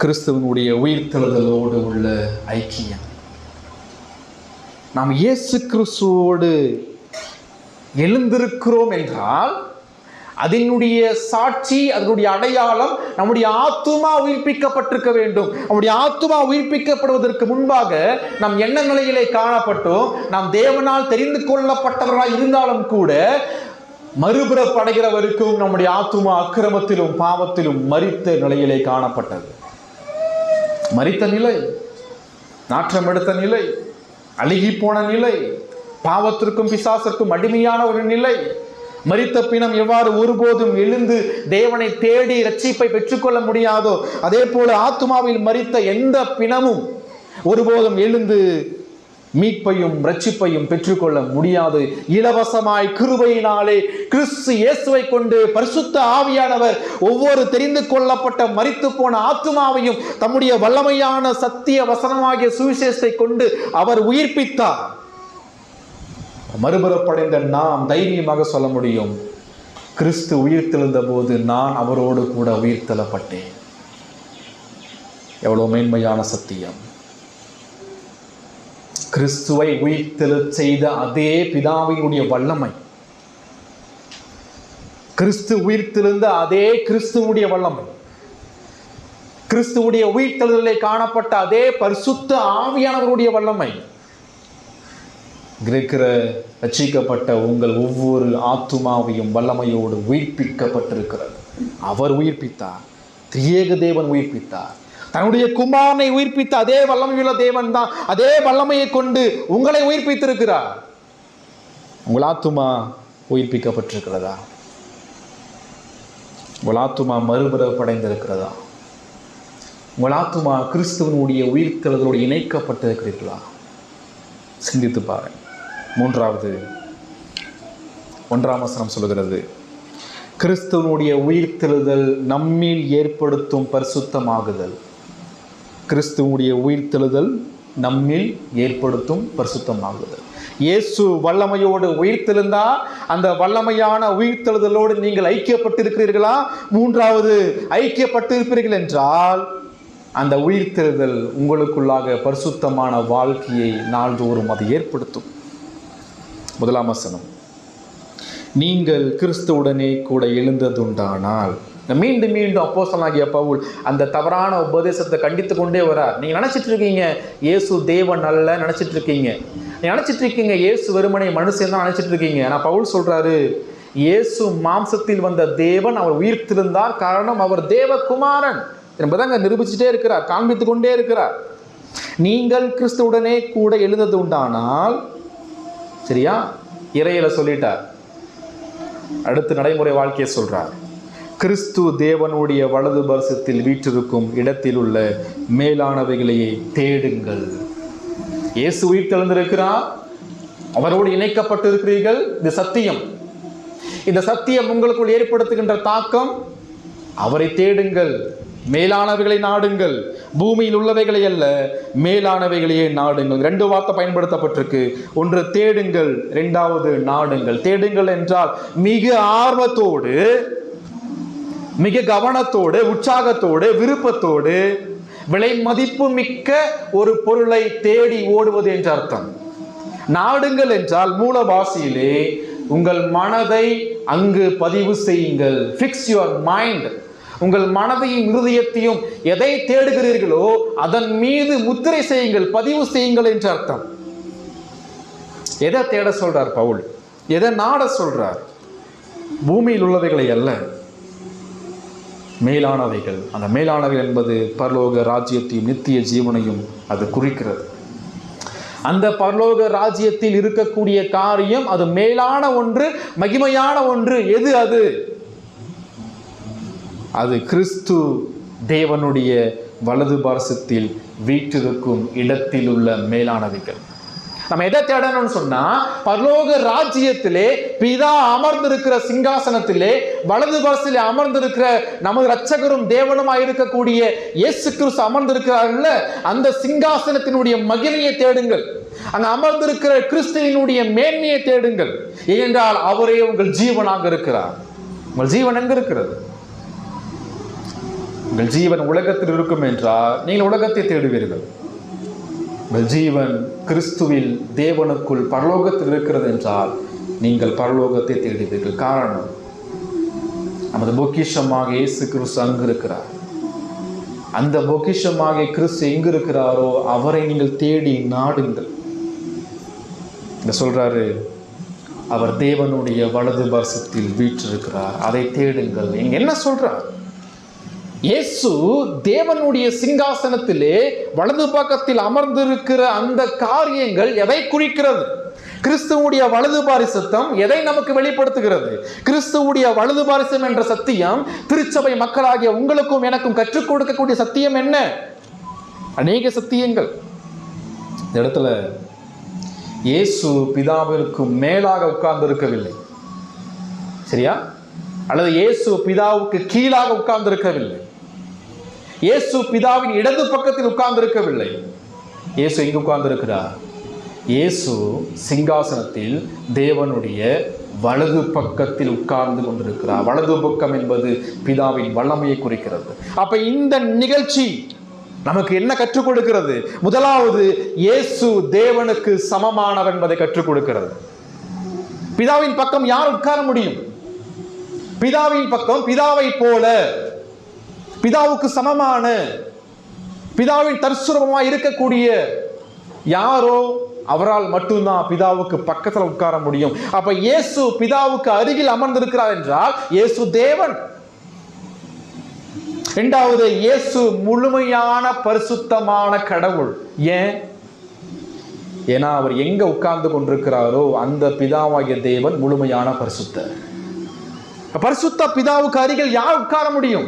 கிறிஸ்துவனுடைய உயிர்த்தெழுதலோடு உள்ள ஐக்கியம். நாம் இயேசு கிறிஸ்துவோடு எழுந்திருக்கிறோம் என்றால் அதனுடைய சாட்சி, அதனுடைய அடையாளம் நம்முடைய ஆத்துமா உயிர்ப்பிக்கப்பட்டிருக்க வேண்டும். நம்முடைய ஆத்துமா உயிர்ப்பிக்கப்படுவதற்கு முன்பாக நாம் என்ன நிலையிலே காணப்பட்டோம்? நாம் தேவனால் தெரிந்து கொள்ளப்பட்டவர்களாக இருந்தாலும் கூட மறுபிறப்படைகிற வரைக்கும் நம்முடைய ஆத்துமா அக்கிரமத்திலும் பாவத்திலும் மரித்த நிலையிலே காணப்பட்டது. மரித்த நிலை, நாற்றம் எடுத்த நிலை, அழுகி போன நிலை, பாவத்திற்கும் பிசாசிற்கும் அடிமையான ஒரு நிலை. மரித்த பிணம் எவ்வாறு ஒருபோதும் எழுந்து தேவனை தேடி ரட்சிப்பை பெற்றுக்கொள்ள முடியாதோ அதே போல ஆத்துமாவில் மரித்த எந்த பிணமும் ஒருபோதும் எழுந்து மீட்பையும் ரட்சிப்பையும் பெற்றுக்கொள்ள முடியாது. இலவசமாய் கிருபையினாலே கிறிஸ்து இயேசுவை கொண்டு பரிசுத்த ஆவியானவர் ஒவ்வொரு தெரிந்து கொள்ளப்பட்ட மரித்து போன ஆத்துமாவையும் தம்முடைய வல்லமையான சத்திய வசனமாகிய சுவிசேஷத்தை கொண்டு அவர் உயிர்ப்பித்தார். மறுபுறப்படைந்த நாம் தைரியமாக சொல்ல முடியும், கிறிஸ்து உயிர்த்தெழுந்த போது நான் அவரோடு கூட உயிர்த்தெழப்பட்டேன். எவ்வளவு மேன்மையான சத்தியம்! கிறிஸ்துவை உயிர்த்தெழச் செய்த அதே பிதாவினுடைய வல்லமை, கிறிஸ்து உயிர்த்தெழுந்த அதே கிறிஸ்துவுடைய வல்லமை, கிறிஸ்துவுடைய உயிர்த்தெழுதலிலே காணப்பட்ட அதே பரிசுத்த ஆவியானவருடைய வல்லமை இருக்கிற ரட்சிக்கப்பட்ட உங்கள் ஒவ்வொரு ஆத்துமாவையும் வல்லமையோடு உயிர்ப்பிக்கப்பட்டிருக்கிறது. அவர் உயிர்ப்பித்தார். திரியேக தேவன் உயிர்ப்பித்தார். தன்னுடைய குமாரனை உயிர்ப்பித்த அதே வல்லமையுள்ள தேவன் தான் அதே வல்லமையை கொண்டு உங்களை உயிர்ப்பித்திருக்கிறார். உங்கள் ஆத்துமா உயிர்ப்பிக்கப்பட்டிருக்கிறதா? உங்கள் ஆத்துமா மறுபிறப்படைந்திருக்கிறதா? உங்கள் ஆத்துமா கிறிஸ்துவனுடைய உயிர்த்தெழுதலோடு இணைக்கப்பட்டிருக்கிறீர்களா? சிந்தித்து பாருங்கள். மூன்றாவது, 1ஆம் வசனம் சொல்கிறது, கிறிஸ்துவனுடைய உயிர்த்தெழுதல் நம்மில் ஏற்படுத்தும் பரிசுத்தமாகுதல். கிறிஸ்துவனுடைய உயிர்த்தெழுதல் நம்மில் ஏற்படுத்தும் பரிசுத்தமாகுதல். இயேசு வல்லமையோடு உயிர்த்தெழுந்தா அந்த வல்லமையான உயிர்த்தெழுதலோடு நீங்கள் ஐக்கியப்பட்டிருக்கிறீர்களா? மூன்றாவது, ஐக்கியப்பட்டிருப்பீர்கள் என்றால் அந்த உயிர்த்தெழுதல் உங்களுக்குள்ளாக பரிசுத்தமான வாழ்க்கையை நாள்தோறும் அது ஏற்படுத்தும். 1ஆம் வசனம், நீங்கள் கிறிஸ்துவுடனே கூட எழுந்ததுண்டானால். மீண்டும் மீண்டும் அப்போஸ்தலனாகிய பவுல் அந்த தவறான உபதேசத்தை கண்டித்து கொண்டே வரார். நீங்க நினைச்சிட்டு இருக்கீங்க இயேசு தேவன் அல்ல, நினைச்சிட்டு இருக்கீங்க. நினைச்சிட்டு இருக்கீங்க இயேசு வெறுமனை மனுஷன் தான் நினைச்சிட்டு இருக்கீங்க. நான் பவுல் சொல்றாரு, இயேசு மாம்சத்தில் வந்த தேவன், அவர் உயிர்த்திருந்தார். காரணம், அவர் தேவகுமாரன் என்பதை நிரூபிச்சுட்டே இருக்கிறார், காண்பித்து கொண்டே இருக்கிறார். நீங்கள் கிறிஸ்துவுடனே கூட எழுந்தது உண்டானால், சரியா? இறையில சொல்லிட்டார். அடுத்து நடைமுறை வாழ்க்கையை சொல்றார். கிறிஸ்து தேவனுடைய வலது பரிசத்தில் வீற்றிருக்கும் இடத்தில் உள்ள மேலானவைகளையே தேடுங்கள். இயேசு உயிர்த்தெழுந்திருக்கிறார், அவரோடு இணைக்கப்பட்டிருக்கிறீர்கள். இது சத்தியம். இந்த சத்தியம் உங்களுக்குள் ஏற்படுத்துகின்ற தாக்கம், அவரை தேடுங்கள், மேலானவைகளை நாடுங்கள். பூமியில் உள்ளவைகளை அல்ல, மேலானவைகளையே நாடுங்கள். 2 வார்த்தை பயன்படுத்தப்பட்டிருக்கு. ஒன்று தேடுங்கள், 2வது நாடுங்கள். தேடுங்கள் என்றால் மிக ஆர்வத்தோடு, மிக கவனத்தோடு, உற்சாகத்தோடு, விருப்பத்தோடு, விலை மதிப்பு மிக்க ஒரு பொருளை தேடி ஓடுவது என்ற அர்த்தம். நாடுங்கள் என்றால் மூல பாஷையிலே உங்கள் மனதை அங்கு பதிவு செய்யுங்கள். Fix your mind. உங்கள் மனதையும் இருதயத்தையும் எதை தேடுகிறீர்களோ அதன் மீது முத்திரை செய்யுங்கள், பதிவு செய்யுங்கள் என்ற அர்த்தம். எதை தேட சொல்றார் பவுல்? எதை நாட சொல்றார்? பூமியில் உள்ளவைகளை அல்ல, மேலானவைகள். அந்த மேலானவைகள் என்பது பரலோக ராஜ்யத்தையும் நித்திய ஜீவனையும் அது குறிக்கிறது. அந்த பரலோக ராஜ்யத்தில் இருக்கக்கூடிய காரியம் அது மேலான ஒன்று, மகிமையான ஒன்று. எது அது? அது கிறிஸ்து தேவனுடைய வலது பார்சத்தில் வீற்றிருக்கும் இடத்தில் உள்ள மேலானவைகள். நம்ம எதை தேடணும்னு சொன்னா, பரலோக ராஜ்யத்திலே பிதா அமர்ந்திருக்கிற சிங்காசனத்திலே வலது பார்சத்திலே அமர்ந்திருக்கிற நமது இரட்சகரும் தேவனுமாய் இருக்கக்கூடிய இயேசு கிறிஸ்து அமர்ந்திருக்கிறார்கள். அந்த சிங்காசனத்தினுடைய மகிமையை தேடுங்கள். அங்க அமர்ந்திருக்கிற கிறிஸ்துவினுடைய மேன்மையை தேடுங்கள். ஏனென்றால் அவரே உங்கள் ஜீவனாக இருக்கிறார். உங்கள் ஜீவன் எங்க இருக்கிறது? உங்கள் ஜீவன் உலகத்தில் இருக்கும் என்றால் நீங்கள் உலகத்தை தேடுவீர்கள். உங்கள் ஜீவன் கிறிஸ்துவில் தேவனுக்குள் பரலோகத்தில் இருக்கிறது என்றால் நீங்கள் பரலோகத்தை தேடுவீர்கள். காரணம், நமது பொக்கிஷமாக இயேசு கிறிஸ்து அங்கு இருக்கிறார். அந்த பொக்கிஷமாக கிறிஸ்து எங்கு இருக்கிறாரோ அவரை நீங்கள் தேடி நாடுங்கள். இங்க சொல்றாரு, அவர் தேவனுடைய வலது பார்சத்தில் வீற்றிருக்கிறார், அதை தேடுங்கள். இங்க என்ன சொல்றார்? இயேசு தேவனுடைய சிங்காசனத்திலே வலது பக்கத்தில் அமர்ந்திருக்கிற அந்த காரியங்கள் எதை குறிக்கிறது? கிறிஸ்துவுடைய வலது பாரிசத்தம் எதை நமக்கு வெளிப்படுத்துகிறது? கிறிஸ்துவுடைய வலது பாரிசம் என்ற சத்தியம் திருச்சபை மக்களாகிய உங்களுக்கும் எனக்கும் கற்றுக் கொடுக்கக்கூடிய சத்தியம் என்ன? அநேக சத்தியங்கள். இந்த இடத்துல இயேசு பிதாவிற்கு மேலாக உட்கார்ந்து இருக்கவில்லை, சரியா? அல்லது இயேசு பிதாவுக்கு கீழாக உட்கார்ந்து இருக்கவில்லை. இயேசு பிதாவின் இடது பக்கத்தில் உட்கார்ந்து இருக்கவில்லை. இயேசு எங்கு உட்கார்ந்து இருக்கிறார்? இயேசு சிங்காசனத்தில் தேவனுடைய வலது பக்கத்தில் உட்கார்ந்து கொண்டிருக்கிறார். வலது பக்கம் என்பது பிதாவின் வல்லமையை குறிக்கிறது. அப்ப இந்த நிகழ்ச்சி நமக்கு என்ன கற்றுக் கொடுக்கிறது? முதலாவது, இயேசு தேவனுக்கு சமமானவர் என்பதை கற்றுக் கொடுக்கிறது. பிதாவின் பக்கம் யார் உட்கார முடியும்? பிதாவின் பக்கம் பிதாவை போல பிதாவுக்கு சமமான, பிதாவின் தற்சுரூபமாய் இருக்கக்கூடிய யாரோ அவரால் மட்டும்தான் பிதாவுக்கு பக்கத்தில் உட்கார முடியும். அப்ப இயேசு பிதாவுக்கு அருகில் அமர்ந்திருக்கிறார் என்றால் இயேசு தேவன். இரண்டாவது, இயேசு முழுமையான பரிசுத்தமான கடவுள். ஏன்? ஏன்னா அவர் எங்க உட்கார்ந்து கொண்டிருக்கிறாரோ அந்த பிதாவாகிய தேவன் முழுமையான பரிசுத்தர். பரிசுத்த பிதாவுக்கு அருகில் யார் உட்கார முடியும்?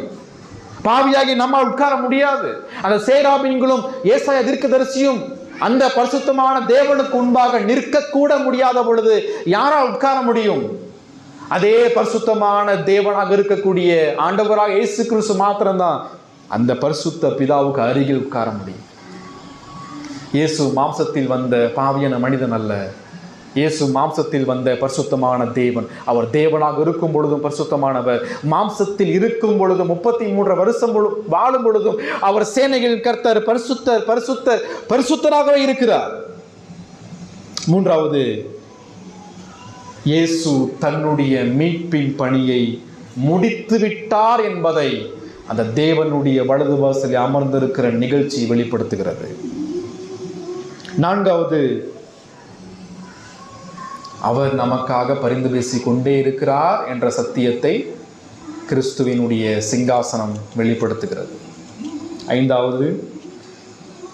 பாவியாகி நம்மால் உட்கார முடியாது. அந்த சேராபீன்களும் ஏசாயா தீர்க்கதரிசியும் அந்த பரிசுத்தமான தேவனுக்கு முன்பாக நிற்க கூட முடியாத பொழுது யாரால் உட்கார முடியும்? அதே பரிசுத்தமான தேவனாக இருக்கக்கூடிய ஆண்டவராக இயேசு கிறிஸ்து மாத்திரம்தான் அந்த பரிசுத்த பிதாவுக்கு அருகில் உட்கார முடியும். இயேசு மாம்சத்தில் வந்த பாவியான மனிதன் அல்ல. இயேசு மாம்சத்தில் வந்த பரிசுத்தமான தேவன். அவர் தேவனாக இருக்கும் பொழுதும் பரிசுத்தமானவர். மாம்சத்தில் இருக்கும் பொழுதும் 33 வருஷம் வாழும் பொழுதும் அவர் சேனைகளின் கர்த்தர், பரிசுத்தர் பரிசுத்தர் பரிசுத்தராகவே இருக்கிறார். மூன்றாவது, இயேசு தன்னுடைய மீட்பின் பணியை முடித்து விட்டார் என்பதை அந்த தேவனுடைய வலது வாசலில் அமர்ந்திருக்கிற நிகழ்ச்சி வெளிப்படுத்துகிறது. நான்காவது, அவர் நமக்காக பரிந்து பேசிக் கொண்டே இருக்கிறார் என்ற சத்தியத்தை கிறிஸ்துவினுடைய சிங்காசனம் வெளிப்படுத்துகிறது. ஐந்தாவது,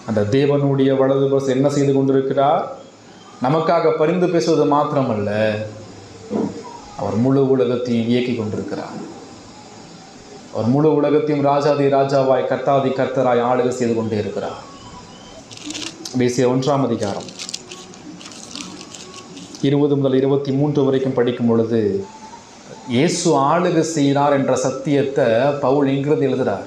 அந்த தேவனுடைய வலது வாசல் என்ன செய்து கொண்டிருக்கிறார்? நமக்காக பரிந்து பேசுவது மாத்திரமல்ல, அவர் முழு உலகத்தையும் இயக்கி கொண்டிருக்கிறார். அவர் முழு உலகத்தையும் ராஜாதி ராஜாவாய் கர்த்தாதி கர்த்தராய் ஆளுகை செய்து கொண்டே இருக்கிறார். பேசிய 1ஆம் அதிகாரம் 20 முதல் 23 வரைக்கும் படிக்கும் பொழுது இயேசு ஆளுகை செய்கிறார் என்ற சத்தியத்தை பவுல் இங்கிருந்து எழுதுகிறார்.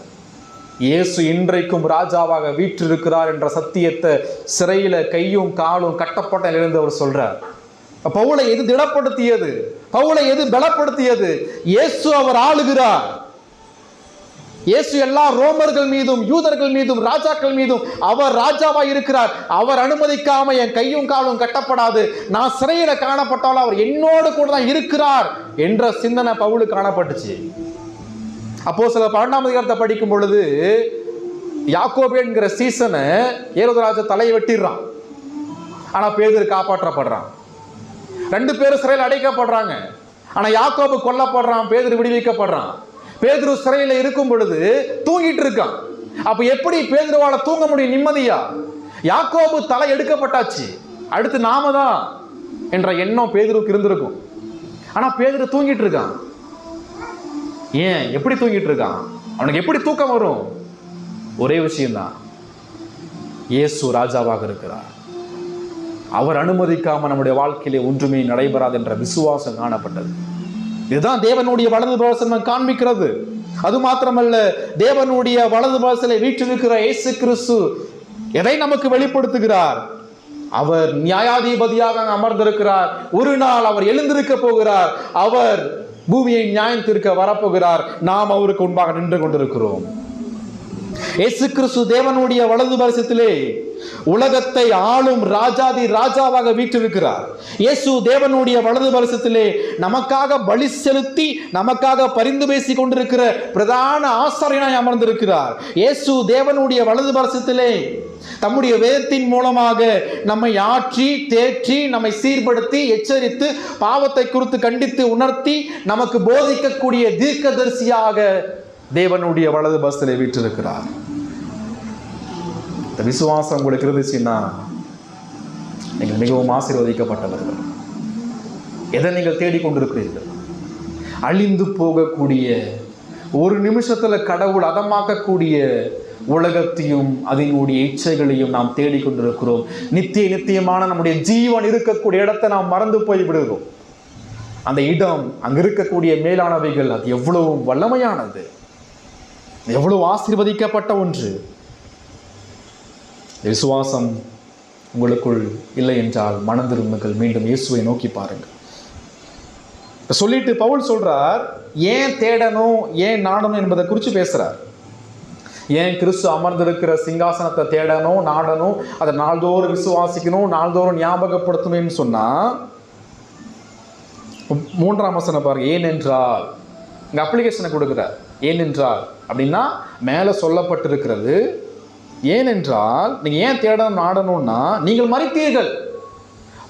இயேசு இன்றைக்கும் ராஜாவாக வீற்றிருக்கிறார் என்ற சத்தியத்தை சிறையில கையும் காலும் கட்டப்பட்ட நிலையிலிருந்து அவர் சொல்றார். பவுலை எது திடப்படுத்தியது? பவுலை எது பலப்படுத்தியது? இயேசு அவர் ஆளுகிறார். இயேசு எல்லா ரோமர்கள் மீதும் யூதர்கள் மீதும் ராஜாக்கள் மீதும் அவர் ராஜாவாக இருக்கிறார். அவர் அனுமதிக்காம என் கையும் காலும் கட்டப்படாது, நான் சிறையில காணப்பட்டாலும் அவர் என்னோடு கூட தான் இருக்கிறார் என்ற சிந்தனை பவுலுக்கு காணப்பட்டுச்சு. அப்போஸ்தலர் 12ஆம் அதிகாரத்தை படிக்கும் பொழுது யாக்கோபு என்கிற சீசனை ஏரோதுராஜா தலையை வெட்டிடுறான். ஆனா பேதுரு காப்பாற்றப்படுறான். 2 பேரும் சிறையில் அடைக்கப்படுறாங்க. ஆனா யாக்கோபு கொல்லப்படுறான், பேதுரு விடுவிக்கப்படுறான். பேதுரு சிறையில் இருக்கும் பொழுது தூங்கிட்டு இருக்கான். அப்ப எப்படி பேதுருவால தூங்க முடியும் நிம்மதியா? யாக்கோபு தலை எடுக்கப்பட்டாச்சு, அடுத்து நாம தான் என்ற எண்ணம் பேதுருக்கு இருந்திருக்கும். ஆனா பேதுரு தூங்கிட்டு இருக்கான். ஏன்? எப்படி தூங்கிட்டு இருக்கான்? அவனுக்கு எப்படி தூக்கம் வரும்? ஒரே விஷயம்தான், இயேசு ராஜாவாக இருக்கிறார். அவர் அனுமதிக்காம நம்முடைய வாழ்க்கையிலே ஒன்றுமே நடைபெறாது என்ற விசுவாசம் காணப்பட்டது. இதுதான் தேவனுடைய வலது வாசல் காண்பிக்கிறது. அது மாத்திரமல்ல, தேவனுடைய வலது வாசலை வீற்றிருக்கிற இயேசு கிறிஸ்து எதை நமக்கு வெளிப்படுத்துகிறார்? அவர் நியாயாதிபதியாக அமர்ந்திருக்கிறார். ஒரு நாள் அவர் எழுந்திருக்க போகிறார். அவர் பூமியை நியாயம் தீர்க்க வரப்போகிறார். நாம் அவருக்கு முன்பாக நின்று கொண்டிருக்கிறோம். இயேசு கிறிஸ்து தேவனுடைய வலது வாசத்திலே உலகத்தை ஆளும் ராஜாதி ராஜாவாக வீற்றிருக்கிறார். இயேசு தேவனுடைய வலது வாசத்திலே நமக்காக பலி செலுத்தி நமக்காக பரிந்து பேசிக் கொண்டிருக்கிற பிரதான ஆசாரியனாய் அமர்ந்திருக்கிறார். இயேசு தேவனுடைய வலது வாசத்திலே தம்முடைய வேதத்தின் மூலமாக நம்மை ஆற்றி தேற்றி நம்மை சீர்படுத்தி எச்சரித்து பாவத்தை குறித்து கண்டித்து உணர்த்தி நமக்கு போதிக்கக்கூடிய தீர்க்கதரிசியாக தேவனுடைய வலது வாசத்திலே வீற்றிருக்கிறார். இந்த விசுவாசம் உங்களுக்கு இருந்துச்சுன்னா நீங்கள் மிகவும் ஆசீர்வதிக்கப்பட்டவர்கள். எதை நீங்கள் தேடிக்கொண்டிருக்கிறீர்கள்? அழிந்து போகக்கூடிய, ஒரு நிமிஷத்துல கடவுள் அதமாக்கக்கூடிய உலகத்தையும் அதனுடைய இச்சைகளையும் நாம் தேடிக்கொண்டிருக்கிறோம். நித்தியமான நம்முடைய ஜீவன் இருக்கக்கூடிய இடத்தை நாம் மறந்து போய் விடுகிறோம். அந்த இடம், அங்க இருக்கக்கூடிய மேலானவைகள், அது எவ்வளவு வல்லமையானது, எவ்வளவு ஆசீர்வதிக்கப்பட்ட ஒன்று. விசுவாசம் உங்களுக்குள் இல்லை என்றால் மனம் திரும்புங்கள், மீண்டும் இயேசுவை நோக்கி பாருங்கள். சொல்லிட்டு பவுல் சொல்றார், ஏன் தேடணும், ஏன் நாடணும் என்பதை குறித்து பேசுறார். ஏன் கிறிஸ்து அமர்ந்திருக்கிற சிங்காசனத்தை தேடணும், நாடணும், அதை நாள்தோறும் விசுவாசிக்கணும், நாள்தோறும் ஞாபகப்படுத்தணும்னு சொன்னா 3ஆம் வசனம் பாருங்க. ஏனென்றால் இங்க அப்ளிகேஷனை கொடுக்கிறார். ஏனென்றால் அப்படின்னா மேலே சொல்லப்பட்டிருக்கிறது. ஏனென்றால் நீங்கள் ஏன் தேடணும் நாடணும்னா, நீங்கள் மரித்தீர்கள்.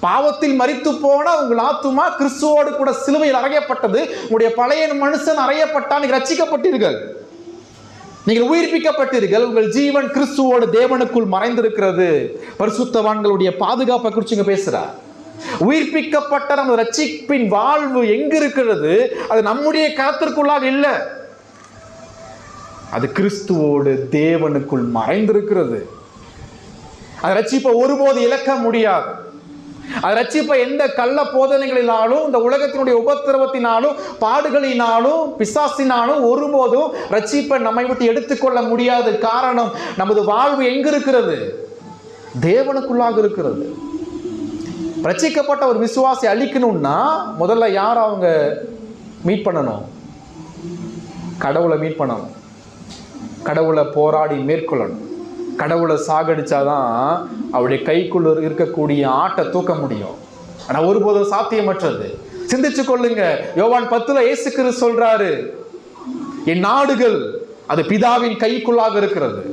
பாவத்தில் மரித்து போன உங்கள் ஆத்துமா கிறிஸ்துவோடு கூட சிலுவையில் அறையப்பட்டது. உங்களுடைய பழைய மனுஷன் அறையப்பட்டால் நீங்கள் ரட்சிக்கப்பட்டீர்கள், நீங்கள் உயிர்ப்பிக்கப்பட்டீர்கள். உங்கள் ஜீவன் கிறிஸ்துவோடு தேவனுக்குள் மறைந்திருக்கிறது. பரிசுத்தவான்களுடைய பாதுகாப்பை குறித்து இங்க பேசுறார். உயிர்ப்பிக்கப்பட்ட நம்ம ரட்சிப்பின் வாழ்வு எங்கு இருக்கிறது? அது நம்முடைய கரத்திற்குள்ளாக இல்லை, அது கிறிஸ்துவோடு தேவனுக்குள் மறைந்திருக்கிறது. அது ரட்சிப்பை ஒருபோது இழக்க முடியாது. அது ரட்சிப்பை எந்த கள்ள போதனைகளினாலும், இந்த உலகத்தினுடைய உபத்திரவத்தினாலும், பாடுகளினாலும், பிசாசினாலும் ஒருபோதும் ரட்சிப்பை நம்மை விட்டு எடுத்துக்கொள்ள முடியாது. காரணம், நமது வாழ்வு எங்கு இருக்கிறது? தேவனுக்குள்ளாக இருக்கிறது. ரட்சிக்கப்பட்ட ஒரு விசுவாசி அழிக்கணும்னா முதல்ல யார் அவங்க மீட் பண்ணணும்? கடவுளை மீட் பண்ணணும். கடவுளை போராடி மேற்கொள்ளணும். கடவுளை சாகடிச்சாதான் அவருடைய கைக்குள்ள இருக்கக்கூடிய ஆட்டை தூக்க முடியும். ஆனால் ஒருபோதும் சாத்தியமற்றது. சிந்திச்சு கொள்ளுங்க. யோவான் 10 இயேசு கிறிஸ்து சொல்றாரு, என் நாடுகள் அது பிதாவின் கைக்குள்ளாக இருக்கிறது,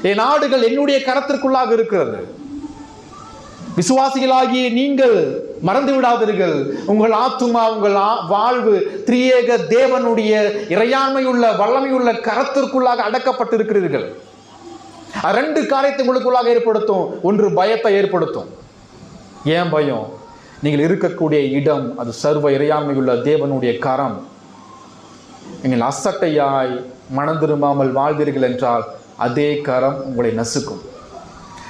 என் நாடுகள் என்னுடைய கரத்திற்குள்ளாக இருக்கிறது. விசுவாசிகளாகிய நீங்கள் மறந்து விடாதீர்கள், உங்கள் ஆத்துமா, உங்கள் வாழ்வு திரியேக தேவனுடைய இறையாண்மையுள்ள வல்லமையுள்ள கரத்திற்குள்ளாக அடக்கப்பட்டிருக்கிறீர்கள். ரெண்டு காரியத்தை உங்களுக்குள்ளாக ஏற்படுத்தும். ஒன்று பயத்தை ஏற்படுத்தும். ஏன் பயம்? நீங்கள் இருக்கக்கூடிய இடம் அது சர்வ இறையாண்மையுள்ள தேவனுடைய கரம். நீங்கள் அசட்டையாய் மனம் திரும்பாமல் வாழ்வீர்கள் என்றால் அதே கரம் உங்களை நசுக்கும்.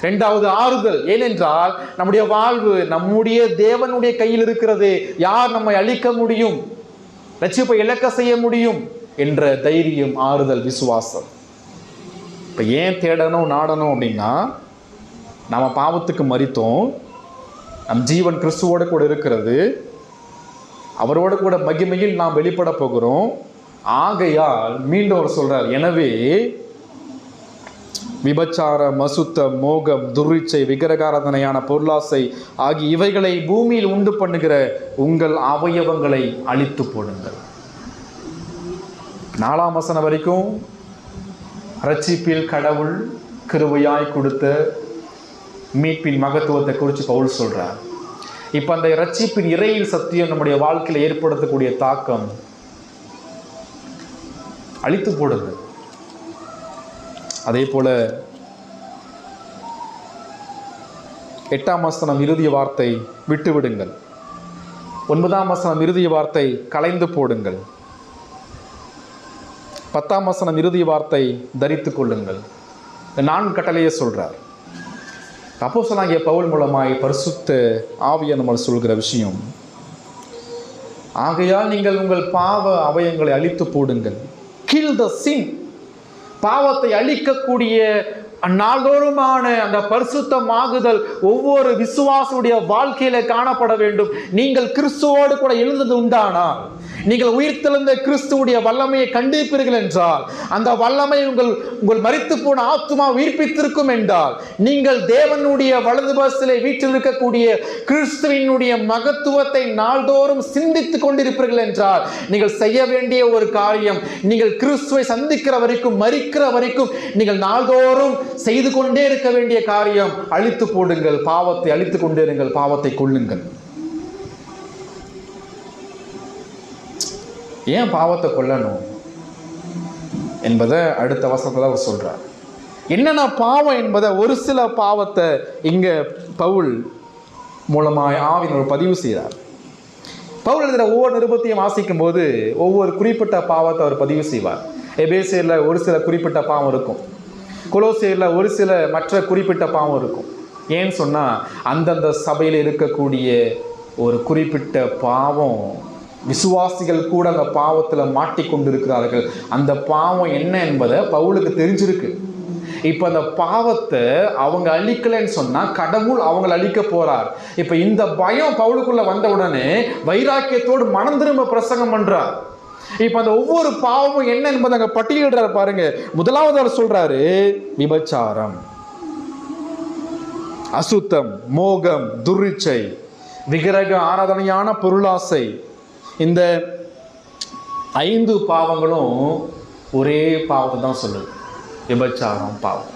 இரண்டாவது ஆறுதல். ஏனென்றால் நம்முடைய வாழ்வு நம்முடைய தேவனுடைய கையில் இருக்கிறது. யார் நம்மை அழிக்க முடியும், ரட்சிப்பை இழக்க செய்ய முடியும் என்ற தைரியம், ஆறுதல், விசுவாசம். இப்போ ஏன் தேடணும் நாடணும் அப்படின்னா, நம்ம பாவத்துக்கு மரித்தோம், நம் ஜீவன் கிறிஸ்துவோடு கூட இருக்கிறது, அவரோடு கூட மகிமையில் நாம் வெளிப்பட போகிறோம். ஆகையால் மீண்டும் அவர் சொல்றார், எனவே விபச்சார, மசுத்த, மோகம், துர்ரிச்சை, விக்கிரகாராதனையான பொருளாசை ஆகிய இவைகளை பூமியில் உண்டு பண்ணுகிற உங்கள் அவயவங்களை அழித்து போடுங்கள். 4ஆம் வசனம் வரைக்கும் ரட்சிப்பில் கடவுள் கிருபையாய் கொடுத்த மீட்பின் மகத்துவத்தை குறித்து பவுல் சொல்றார். இப்ப அந்த ரட்சிப்பின் இறையில் சத்தியம் நம்முடைய வாழ்க்கையில் ஏற்படுத்தக்கூடிய தாக்கம் அழித்து போடுங்கள். அதே போல 8ஆம் வசனம் இறுதிய வார்த்தை விட்டு விடுங்கள். 9ஆம் வசனம் இறுதிய வார்த்தை களைந்து போடுங்கள். 10ஆம் வசனம் இறுதிய வார்த்தை தரித்து கொள்ளுங்கள். 4 கட்டளையே சொல்றார். அப்போஸ்தலனாகிய பவுல் மூலமாய் பரிசுத்த ஆவியானவர் சொல்கிற விஷயம், ஆகையால் நீங்கள் உங்கள் பாவ அவயங்களை அழித்து போடுங்கள். கில் த சின். பாவத்தை அழிக்கக்கூடிய நாள்தோறுமான அந்த பரிசுத்தமாகுதல் ஒவ்வொரு விசுவாசுடைய வாழ்க்கையில காணப்பட வேண்டும். நீங்கள் கிறிஸ்துவோடு கூட எழுந்தது உண்டானால், நீங்கள் உயிர்த்தெழுந்த கிறிஸ்துவுடைய வல்லமையை கண்டிப்பீர்கள் என்றால், அந்த வல்லமை உங்கள் மரித்து போன ஆத்துமா உயிர்ப்பித்திருக்கும் என்றால், நீங்கள் தேவனுடைய வலது பாகத்திலே வீற்றிருக்கக்கூடிய கிறிஸ்துவினுடைய மகத்துவத்தை நாள்தோறும் சிந்தித்துக் கொண்டிருப்பீர்கள் என்றால், நீங்கள் செய்ய வேண்டிய ஒரு காரியம், நீங்கள் கிறிஸ்துவை சந்திக்கிற வரைக்கும், மரிக்கிற வரைக்கும் நீங்கள் நாள்தோறும் செய்து கொண்டே இருக்க வேண்டிய காரியம், அழித்து போடுங்கள். பாவத்தை அழித்துக் கொண்டே இருங்கள், பாவத்தை கொல்லுங்கள். ஏன் பாவத்தை கொல்லணும் என்பதை அடுத்த வசனத்தில் அவர் சொல்றார். என்னென்ன பாவம் என்பதை, ஒரு சில பாவத்தை இங்க பவுல் மூலமாய் ஆவியானவர் பதிவு செய்கிறார். பவுல் எழுதுகிற ஒவ்வொரு நிருபத்தையும் வாசிக்கும் போது ஒவ்வொரு குறிப்பிட்ட பாவத்தை அவர் பதிவு செய்வார். எபேசியர்ல ஒரு சில குறிப்பிட்ட பாவம் இருக்கும், கொலோசியர்ல ஒரு சில மற்ற குறிப்பிட்ட பாவம் இருக்கும். ஏன்னு சொன்னா அந்தந்த சபையில் இருக்கக்கூடிய ஒரு குறிப்பிட்ட பாவம், விசுவாசிகள் கூட அந்த பாவத்தில் மாட்டிக்கொண்டிருக்கிறார்கள். அந்த பாவம் என்ன என்பதை பவுலுக்கு தெரிஞ்சிருக்கு. இப்ப அந்த பாவத்தை அவங்க அழிக்கலைன்னு சொன்னா கடவுள் அவங்களை அழிக்க போறார். இப்ப இந்த பயம் பவுலுக்குள்ள வந்த உடனே வைராக்கியத்தோடு மனம் திரும்ப பிரசங்கம் பண்றார். இப்ப அந்த ஒவ்வொரு பாவமும் என்ன என்பதை அங்க பட்டியலிடுறாரு பாருங்க. முதலாவது அவர் சொல்றாரு, விபச்சாரம், அசுத்தம், மோகம், துர்ரிச்சை, விக்கிரக ஆராதனையான பொருளாசை. இந்த 5 பாவங்களும் ஒரே பாவத்தை தான் சொல்லுது, விபச்சாரம் பாவம்.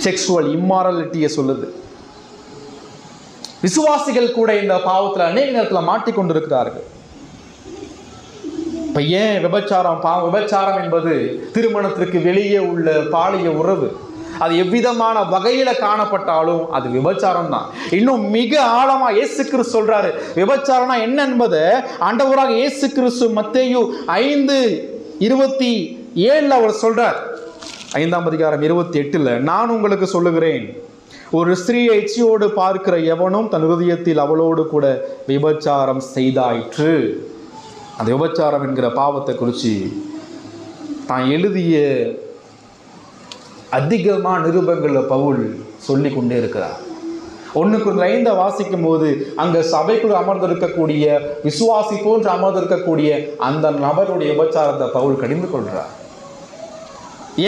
செக்ஸுவல் இம்மாரலிட்டியை சொல்லுது. விசுவாசிகள் கூட இந்த பாவத்தில் அநேக நேரத்தில் மாட்டிக்கொண்டிருக்கிறார்கள். இப்ப ஏன் விபச்சாரம் பாவம்? விபச்சாரம் என்பது திருமணத்திற்கு வெளியே உள்ள பாலிய உறவு. அது எவ்விதமான வகையில காணப்பட்டாலும் அது விபச்சாரம் தான். இன்னும் மிக ஆழமா இயேசு கிறிஸ்து சொல்றாரு விபச்சாரம்னா என்ன என்பதை. ஆண்டவராக இயேசு கிறிஸ்து மத்தேயு 5:27 அவர் சொல்றார். 5ஆம் அதிகாரம் 28, நான் உங்களுக்கு சொல்லுகிறேன், ஒரு ஸ்திரீயை இச்சையோடு பார்க்கிற எவனும் தன் இருதயத்தில் அவளோடு கூட விபச்சாரம் செய்தாயிற்று. அந்த விபச்சாரம் என்கிற பாவத்தை குறித்து தான் எழுதிய அதிகமான நிருபங்களில் பவுல் சொல்லி கொண்டே இருக்கிறார். 1 வாசிக்கும் போது அங்க சபைக்குள் அமர்ந்திருக்கக்கூடிய விசுவாசி போன்று அமர்ந்திருக்கக்கூடிய அந்த நபருடைய விபச்சாரத்தை பவுல் கடிந்து கொள்கிறார்.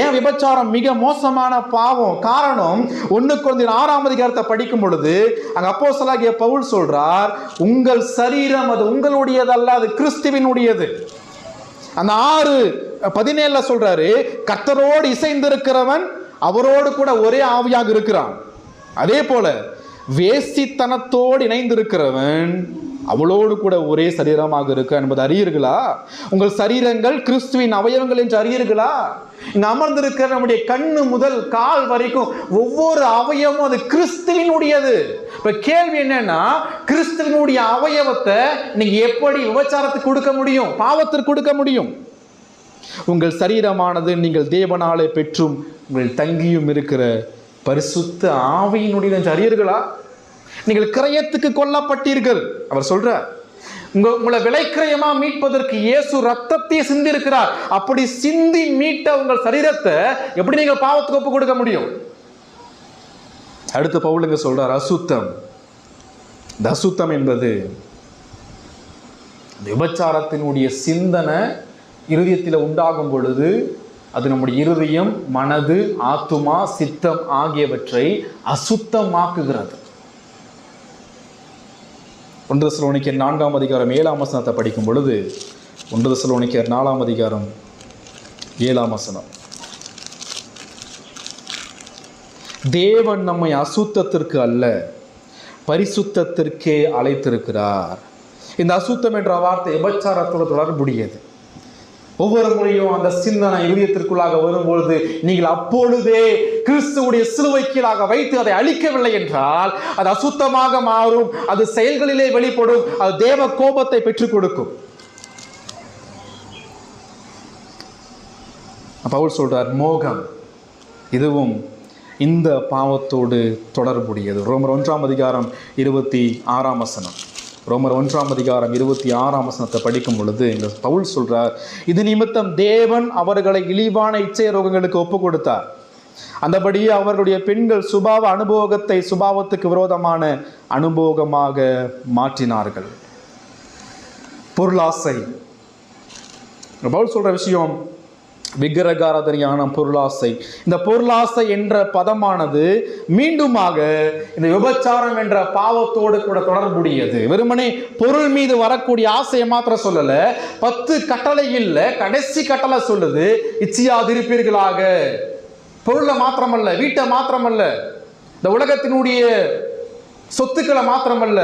ஏன் விபச்சாரம் மிக மோசமான பாவம்? காரணம் 1 கொரிந்தியர் 6ஆம் அதிகாரத்தை படிக்கும் பொழுது அங்க அப்போஸ்தலனாகிய பவுல் சொல்றார், உங்கள் சரீரம் அது உங்களுடையதல்ல, அது கிறிஸ்துவினுடையது. அந்த 6:17 சொல்றாரு, கர்த்தரோடு இசைந்திருக்கிறவன் அவரோடு கூட ஒரே ஆவியாக இருக்கிறான். அதே போல வேசித்தனத்தோடு இணைந்திருக்கிறவன் அவளோடு கூட ஒரே சரீரமாக இருக்க என்பது அறியீர்களா? உங்கள் சரீரங்கள் கிறிஸ்துவின் அவயவங்கள் என்று அறியீர்களா? இங்க அமர்ந்திருக்கிற நம்முடைய கண்ணு முதல் கால் வரைக்கும் ஒவ்வொரு அவயவமும் அது கிறிஸ்துவினுடையது. இப்ப கேள்வி என்னன்னா, கிறிஸ்துவினுடைய அவயவத்தை நீங்க எப்படி விபச்சாரத்துக்கு கொடுக்க முடியும், பாவத்திற்கு கொடுக்க முடியும்? உங்கள் சரீரமானது நீங்கள் தேவனாலே பெற்றும் உங்கள் தங்கியும் இருக்கிற பரிசுத்த ஆவியினுடைய என்று அறியீர்களா? நீங்கள் கிரயத்துக்கு கொல்லப்பட்டீர்கள். அவர் சொல்றார், உங்களை விலைக்கிரயமா மீட்பதற்கு இயேசு ரத்தத்தை சிந்தி இருக்கிறார். அப்படி சிந்தி மீட்ட உங்கள் சரீரத்தை எப்படி நீங்கள் பாவத்துக்கு ஒப்பு கொடுக்க முடியும்? அடுத்து பவுலுங்க சொல்றார், அசுத்தம். இந்த அசுத்தம் என்பது விபச்சாரத்தினுடைய சிந்தனை இருதயத்தில் உண்டாகும் பொழுது அது நம்முடைய இருதயம், மனது, ஆத்துமா, சித்தம் ஆகியவற்றை அசுத்தமாக்குகிறது. 1 தெசலோனிக்கேயர் 4ஆம் அதிகாரம் 7ஆம் வசனத்தை படிக்கும் பொழுது 1 தெசலோனிக்கேயர் 4ஆம் அதிகாரம் 7ஆம் வசனம், தேவன் நம்மை அசுத்தத்திற்கு அல்ல பரிசுத்தத்திற்கே அழைத்திருக்கிறார். இந்த அசுத்தம் என்ற வார்த்தை விபச்சாரத்தோடு தொடர்புடையது. ஒவ்வொரு முறையும் அந்த சிந்தனை இதயத்திற்குள்ளாக வரும்பொழுது நீங்கள் அப்பொழுதே கிறிஸ்துவுடைய சிலுவை கீழாக வைத்து அதை அழிக்கவில்லை என்றால் அது அசுத்தமாக மாறும். அது செயல்களிலே வெளிப்படும். அது தேவ கோபத்தை பெற்றுக் கொடுக்கும். பவுல் சொல்றார், மோகம் இதுவும் இந்த பாவத்தோடு தொடர்புடையது. ரோமர் 1ஆம் அதிகாரம் 26ஆம் வசனம், ரோமர் 1ஆம் அதிகாரம் 26ஆம் வசனத்தை படிக்கும் பொழுது இந்த பவுல் சொல்றார், இது நிமித்தம் தேவன் அவர்களை இழிவான இச்சை ரோகங்களுக்கு ஒப்பு கொடுத்தார். அந்தபடியே அவர்களுடைய பெண்கள் சுபாவ அனுபவத்தை சுபாவத்துக்கு விரோதமான அனுபவமாக மாற்றினார்கள். பொருளாசை. பவுல் சொல்ற விஷயம் விக்கிரகாராதனையான பொருளாசை. இந்த பொருளாசை என்ற பதமானது மீண்டுமாக இந்த விபச்சாரம் என்ற பாவத்தோடு கூட தொடர்புடையது. வெறுமனே பொருள் மீது வரக்கூடிய ஆசையை மாத்திரம் சொல்லல, 10 கட்டளை இல்ல, கடைசி கட்டளை சொல்லுது, இச்சையாதிருப்பீர்களாக. பொருளை மாத்திரமல்ல, வீட்டை மாத்திரமல்ல, இந்த உலகத்தினுடைய சொத்துக்களை மாத்திரமல்ல,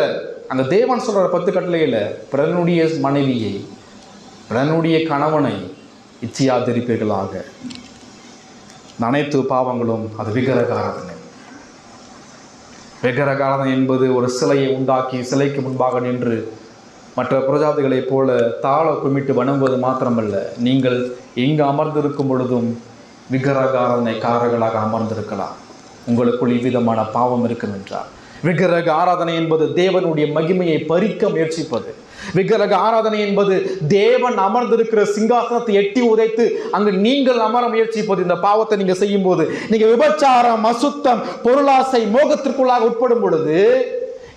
அந்த தேவன் சொல்ற 10 கட்டளையில பிறனுடைய மனைவியை, பிறனுடைய கணவனை இச்சையாதிருப்பீர்களாக. அனைத்து பாவங்களும் அது விக்கிரகாராதனை. விக்கிரகாராதனை என்பது ஒரு சிலையை உண்டாக்கி சிலைக்கு முன்பாக நின்று மற்ற பிரஜாதிகளைப் போல தாள குமிட்டு வணங்குவது மாத்திரமல்ல, நீங்கள் எங்கு அமர்ந்திருக்கும் பொழுதும் விக்கிரகாராதனைக்காரர்களாக அமர்ந்திருக்கலாம். உங்களுக்குள் இவ்விதமான பாவம் இருக்கும் என்றார். விக்கிரக ஆராதனை என்பது தேவனுடைய மகிமையை பறிக்க முயற்சிப்பது. விக்கிரக ஆராதனை என்பது தேவன் அமர்ந்திருக்கிற சிங்காசனத்தை எட்டி உதைத்து அங்கு நீங்கள் அமர முயற்சிப்பது. இந்த பாவத்தை நீங்க செய்யும் போது, நீங்க விபச்சாரம், அசுத்தம், பொருளாசை, மோகத்திற்குள்ளாக உட்படும் பொழுது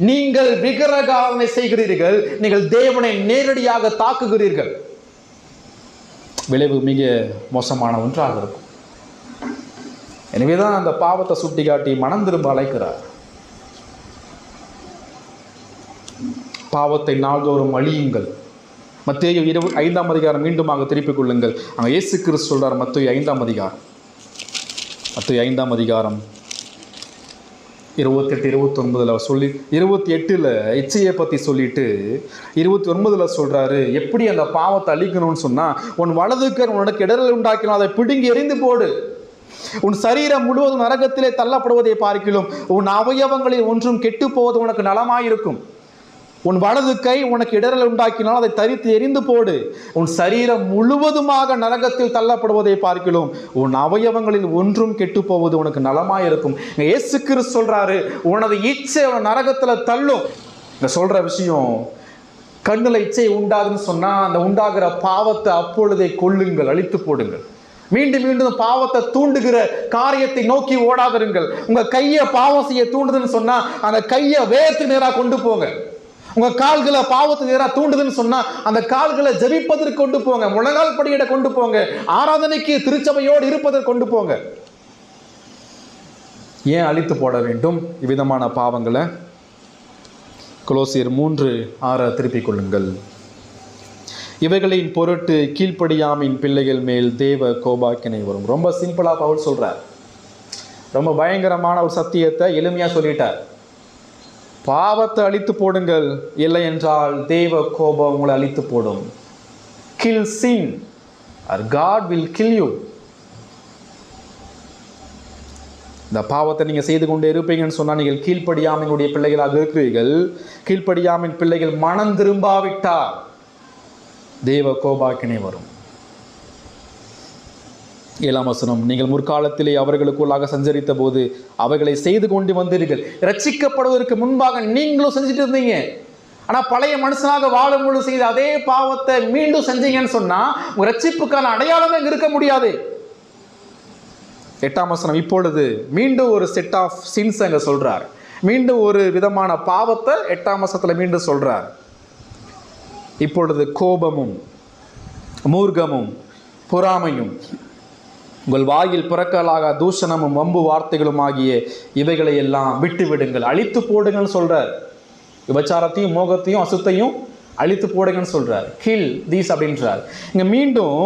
நீங்கள் விக்கிரக ஆராதனை செய்கிறீர்கள். நீங்கள் தேவனை நேரடியாக தாக்குகிறீர்கள். விளைவு மிக மோசமான ஒன்றாக இருக்கும். எனவேதான் அந்த பாவத்தை சுட்டி காட்டி மனம் திரும்ப அழைக்கிறார். பாவத்தை நாள்தோறும் அழியுங்கள், மத்தேயு 5ஆம் அதிகாரம் மீண்டுமாக திருப்பிக் கொள்ளுங்கள். அங்கே இயேசு கிறிஸ்து சொல்றார். மத்தேயு 5ஆம் அதிகாரம் 28-29 சொல்லி 28 இச்சையை பற்றி சொல்லிட்டு 29 சொல்றாரு, எப்படி அந்த பாவத்தை அழிக்கணும்னு சொன்னா, உன் வலதுக்கர் உனக்கு இடரல் உண்டாக்கினால் அதை பிடுங்கி எறிந்து போடு. உன் சரீரம் முழுவதும் நரகத்திலே தள்ளப்படுவதை பார்க்கிலும் உன் அவயவங்களில் ஒன்றும் கெட்டு போவது உனக்கு நலமாயிருக்கும். உன் வலது கை உனக்கு இடரல் உண்டாக்கினால் அதை தரித்து எறிந்து போடு. உன் சரீரம் முழுவதுமாக நரகத்தில் தள்ளப்படுவதை பார்க்கிலும் உன் அவயவங்களில் ஒன்றும் கெட்டு போவது உனக்கு நலமாயிருக்கும். இயேசு கிறிஸ்து சொல்றாரு, உனது இச்சை நரகத்துல தள்ளும். இங்க சொல்ற விஷயம், கண்ணுல இச்சை உண்டாகுன்னு சொன்னா அந்த உண்டாகிற பாவத்தை அப்பொழுதே கொல்லுங்கள், அழித்து போடுங்கள். மீண்டும் மீண்டும் பாவத்தை தூண்டுகிற காரியத்தை நோக்கி ஓடாதிருங்கள். உங்க கையை பாவம் செய்ய தூண்டுதுன்னு சொன்னா அந்த கையை வேகத்துக்கு நேராக கொண்டு போங்க. உங்க கால்களை பாவத்துக்கு நேராக தூண்டுதுன்னு சொன்னா அந்த கால்களை ஜெபிப்பதற்கு கொண்டு போங்க, முழங்கால் படியிட கொண்டு போங்க, ஆராதனைக்கு திருச்சபையோடு இருப்பதற்கு கொண்டு போங்க. ஏன் அழித்து போட வேண்டும் இவ்விதமான பாவங்களை? கொலோசியர் 3:6 திருப்பிக் கொள்ளுங்கள். இவைகளின் பொருட்டு கீழ்ப்படியாமின் பிள்ளைகள் மேல் தேவ கோபாக்கினை வரும். ரொம்ப சிம்பிளா பவுல் சொல்றார். ரொம்ப பயங்கரமான ஒரு சத்தியத்தை எளிமையா சொல்லிட்டார். பாவத்தை அழித்து போடுங்கள், இல்லை என்றால் தேவ கோபம் உங்களை அழித்து போடும். Kill sin or God will kill you. இந்த பாவத்தை நீங்க செய்து கொண்டே இருப்பீங்கன்னு சொன்னா நீங்கள் கீழ்ப்படியாமினுடைய பிள்ளைகளாக இருக்கிறீர்கள். கீழ்ப்படியாமின் பிள்ளைகள் மனம் திரும்பாவிட்டால் தேவ கோபாக்கினை வரும். 7ஆம் வசனம், நீங்கள் முற்காலத்திலே அவர்களுக்குள்ளாக சஞ்சரித்த போது அவைகளை செய்து கொண்டு வந்தீர்கள். ரட்சிக்கப்படுவதற்கு முன்பாக நீங்களும் செஞ்சுட்டு இருந்தீங்க. ஆனா பழைய மனுஷனாக வாழும்பொழுது செய்த அதே பாவத்தை மீண்டும் செஞ்சீங்கன்னு சொன்னா உங்க ரட்சிப்புக்கான அடையாளமே இருக்க முடியாது. 8ஆம் வசனம், இப்பொழுது மீண்டும் ஒரு செட் ஆஃப் சின்ஸ் அங்க சொல்றார். மீண்டும் ஒரு விதமான பாவத்தை 8ஆம் வசனத்துல மீண்டும் சொல்றார். இப்பொழுது கோபமும் மூர்க்கமும் பொறாமையும் உங்கள் வாயில் பிறக்கலாக தூஷணமும் வம்பு வார்த்தைகளும் ஆகிய இவைகளை எல்லாம் விட்டு விடுங்கள், அழித்து போடுங்கன்னு சொல்றார். விபச்சாரத்தையும் மோகத்தையும் அசுத்தையும் அழித்து போடுங்கன்னு சொல்றார். கில் தீஸ் அப்படின்றார். இங்க மீண்டும்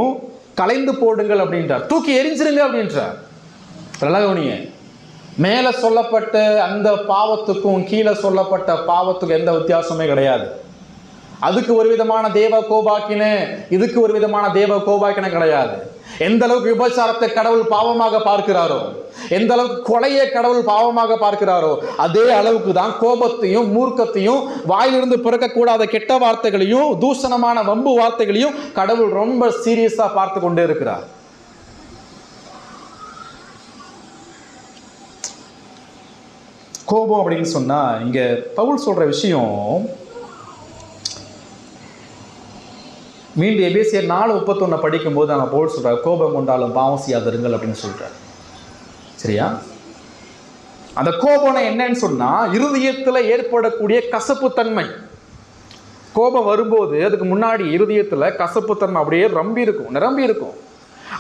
கலைந்து போடுங்கள் அப்படின்றார். தூக்கி எரிஞ்சிருங்க அப்படின்றார். கவனிங்க, மேல சொல்லப்பட்ட அந்த பாவத்துக்கும் கீழே சொல்லப்பட்ட பாவத்துக்கும் எந்த வித்தியாசமே கிடையாது. அதுக்கு ஒரு விதமான தேவ கோபாக்கின, இதுக்கு ஒரு விதமான தேவ கோபாக்கின கிடையாது. எந்த அளவுக்கு விபச்சாரத்தை கடவுள் பாவமாக பார்க்கிறாரோ, எந்த அளவுக்கு கொலையை கடவுள் பாவமாக பார்க்கிறாரோ, அதே அளவுக்கு தான் கோபத்தையும் மூர்க்கத்தையும் வாயிலிருந்து பிறக்கக்கூடாத கெட்ட வார்த்தைகளையும் தூஷணமான வம்பு வார்த்தைகளையும் கடவுள் ரொம்ப சீரியஸா பார்த்து கொண்டே இருக்கிறார். கோபம் அப்படின்னு சொன்னா இங்க பவுல் சொல்ற விஷயம், மீண்டும் எபேசியர் 4:31 படிக்கும்போது நம்ம பவுல் சொல்றார், கோபம் கொண்டாலும் பாவம் செய்யாதிருங்கள் அப்படின்னு சொல்றார். சரியா? அந்த கோபம் என்னன்னு சொன்னா இருதயத்துல ஏற்படக்கூடிய கசப்புத்தன்மை. கோபம் வரும்போது அதுக்கு முன்னாடி இருதயத்துல கசப்புத்தன்மை அப்படியே நிரம்பி இருக்கும்.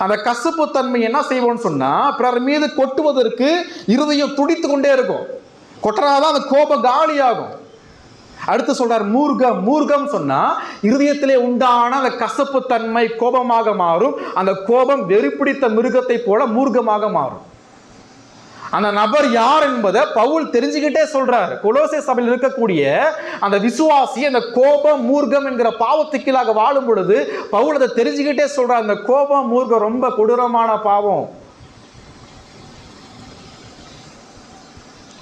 அந்த கசப்புத்தன்மை என்ன செய்வோம்னு சொன்னா பிறர் மீது கொட்டுவதற்கு இருதயம் துடித்து கொண்டே இருக்கும். கொட்டனாதான் அந்த கோபம் காலியாகும். அடுத்து சொல்றார் மூர்க்கம் சொன்னா இருதயத்திலே உண்டான அந்த கசப்பு தன்மை கோபமாக மாறும். அந்த கோபம் வெறிப்பிடித்த மிருகத்தை போல மூர்க்கமாக மாறும். அந்த நபர் யார் என்பதை பவுல் தெரிஞ்சுக்கிட்டே சொல்றாரு. கொலோசே சபையில் இருக்கக்கூடிய அந்த விசுவாசி அந்த கோபம் மூர்க்கம் என்கிற பாவத்துக்கீழாக வாழும் பொழுது பவுல் அதை தெரிஞ்சுக்கிட்டே சொல்றார். அந்த கோபம் மூர்க்கம் ரொம்ப கொடூரமான பாவம்.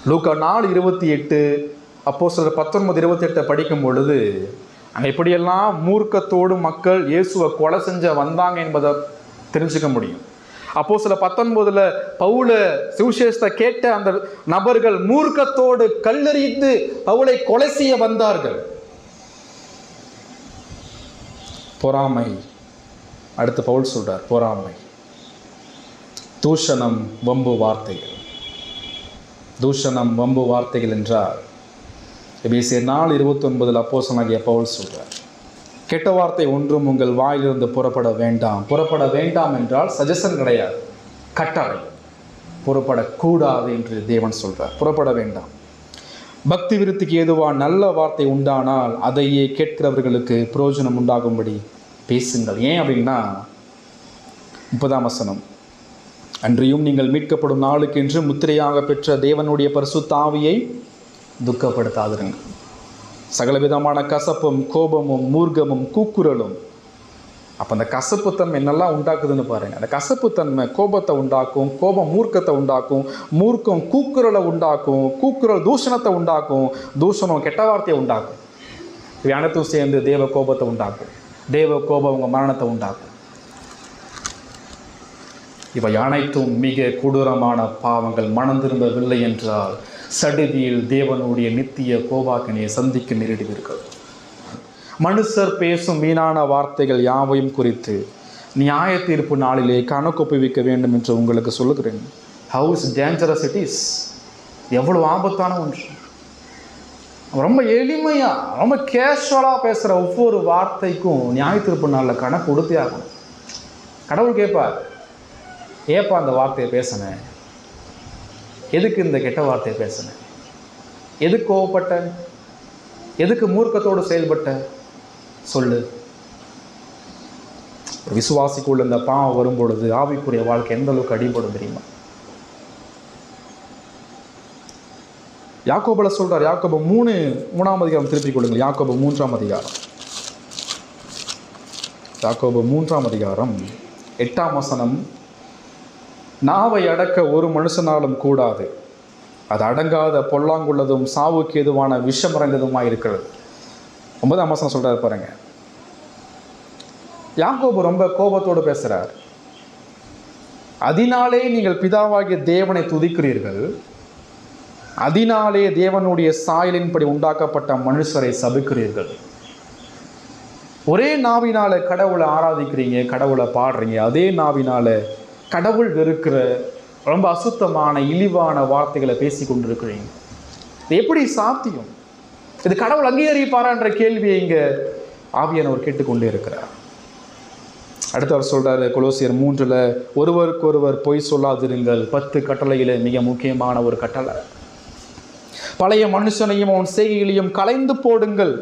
லூக்கா 4:28 அப்போஸ்தலர் 19:28 படிக்கும் பொழுது அங்கே இப்படியெல்லாம் மூர்க்கத்தோடு மக்கள் இயேசுவை கொலை செஞ்ச வந்தாங்க என்பதை தெரிஞ்சுக்க முடியும். அப்போஸ்தலர் 19 பவுல சுவிசேஷத்தை கேட்ட அந்த நபர்கள் மூர்க்கத்தோடு கல்லெறிந்து பவுலை கொலை செய்ய வந்தார்கள். பொறாமை, அடுத்து பவுல் சொல்றார், பொறாமை, தூஷணம், வம்பு வார்த்தைகள். தூஷணம், வம்பு வார்த்தைகள் என்றால் எபேசியர் 4:29 அப்போஸ்தலனாகிய பவுல் சொல்றார், கெட்ட வார்த்தை ஒன்றும் உங்கள் வாயிலிருந்து புறப்பட வேண்டாம். புறப்பட வேண்டாம் என்றால் சஜஷன் கிடையாது, கட்டளை. புறப்படக்கூடாது என்று தேவன் சொல்றார். புறப்பட வேண்டாம். பக்தி விருத்திக்கு ஏதுவா நல்ல வார்த்தை உண்டானால் அதையே கேட்கிறவர்களுக்கு பிரயோஜனம் உண்டாகும்படி பேசுங்கள். ஏன் அப்படின்னா 30ஆம் வசனம், அன்றியும் நீங்கள் மீட்கப்படும் நாளுக்கென்று முத்திரையாக பெற்ற தேவனுடைய பரிசுத்த ஆவியை துக்கப்படுத்தாதிருங்கள். சகலவிதமான கசப்பும் கோபமும் மூர்க்கமும் கூக்குரலும். அப்போ அந்த கசப்புத்தன்மை என்னெல்லாம் உண்டாக்குதுன்னு பாருங்கள். அந்த கசப்புத்தன்மை கோபத்தை உண்டாக்கும், கோபம் மூர்க்கத்தை உண்டாக்கும், மூர்க்கம் கூக்குரலை உண்டாக்கும், கூக்குரல் தூஷணத்தை உண்டாக்கும், தூஷணம் கெட்ட வார்த்தையை உண்டாக்கும். இவை அனைத்தும் சேர்ந்து தேவ கோபத்தை உண்டாக்கும். தேவ கோபம் உங்கள் மரணத்தை உண்டாக்கும். இவை அனைத்தும் மிக கொடூரமான பாவங்கள். மனம் திரும்பவில்லை என்றால் சடுதியில் தேவனுடைய நித்திய கோபாக்கினையை சந்திக்க நேரிடுவீர்கள். மனுஷர் பேசும் வீணான வார்த்தைகள் யாவையும் குறித்து நியாய தீர்ப்பு நாளிலே கணக்கொப்புவிக்க வேண்டும் என்று உங்களுக்கு சொல்லுகிறேன். House dangerous it is. எவ்வளவு ஆபத்தான ஒன்று. ரொம்ப எளிமையாக ரொம்ப கேஷுவலாக பேசுகிற ஒவ்வொரு வார்த்தைக்கும் நியாய தீர்ப்பு நாளில் கணக்கு கொடுத்தே ஆகணும். கடவுள் கேட்பார், ஏப்பா அந்த வார்த்தையை பேசினேன், எதுக்கு இந்த கெட்ட வார்த்தையை பேசினேன், எதுக்கு கோவப்பட்ட, எதுக்கு மூர்க்கத்தோடு செயல்பட்ட சொல்லு. விசுவாசிக்குள்ள இந்த பாவம் வரும்பொழுது ஆவிக்குரிய வாழ்க்கை எந்த அளவுக்கு அடிபடும் தெரியுமா? யாக்கோபுல சொல்றார். யாக்கோபு 3ஆம் அதிகாரம் திருப்பிக் கொள்ளுங்கள். யாக்கோபு 3ஆம் அதிகாரம். யாக்கோபு 3ஆம் அதிகாரம் 8ஆம் வசனம், நாவை அடக்க ஒரு மனுஷனாலும் கூடாது, அது அடங்காத பொல்லாங்குள்ளதும் சாவுக்கு எதுவான விஷமறைந்ததுமாக இருக்கிறது. 9ஆம் வசனம் சொல்றாரு பாருங்க. யாக்கோபு ரொம்ப கோபத்தோடு பேசுறார். அதனாலே நீங்கள் பிதாவாகிய தேவனை துதிக்கிறீர்கள், அதனாலே தேவனுடைய சாயலின்படி உண்டாக்கப்பட்ட மனுஷரை சபிக்கிறீர்கள். ஒரே நாவினால கடவுளை ஆராதிக்கிறீங்க, கடவுளை பாடுறீங்க, அதே நாவினால கடவுள் வெறுக்கிற ரொம்ப அசுத்தமான இழிவான வார்த்தைகளை பேசி கொண்டிருக்கிறீங்க. இது எப்படி சாத்தியம்? இது கடவுள் அங்கீகரிப்பாரான்ற கேள்வியை இங்க ஆவியானவர் கேட்டுக்கொண்டே இருக்கிறார். அடுத்து அவர் சொல்றாரு கொலோசியர் 3ல், ஒருவருக்கொருவர் பொய் சொல்லாதிருங்கள். 10 கட்டளையில மிக முக்கியமான ஒரு கட்டளை. பழைய மனுஷனையும் அவன் செய்கைகளையும் களைந்து போடுங்கள்.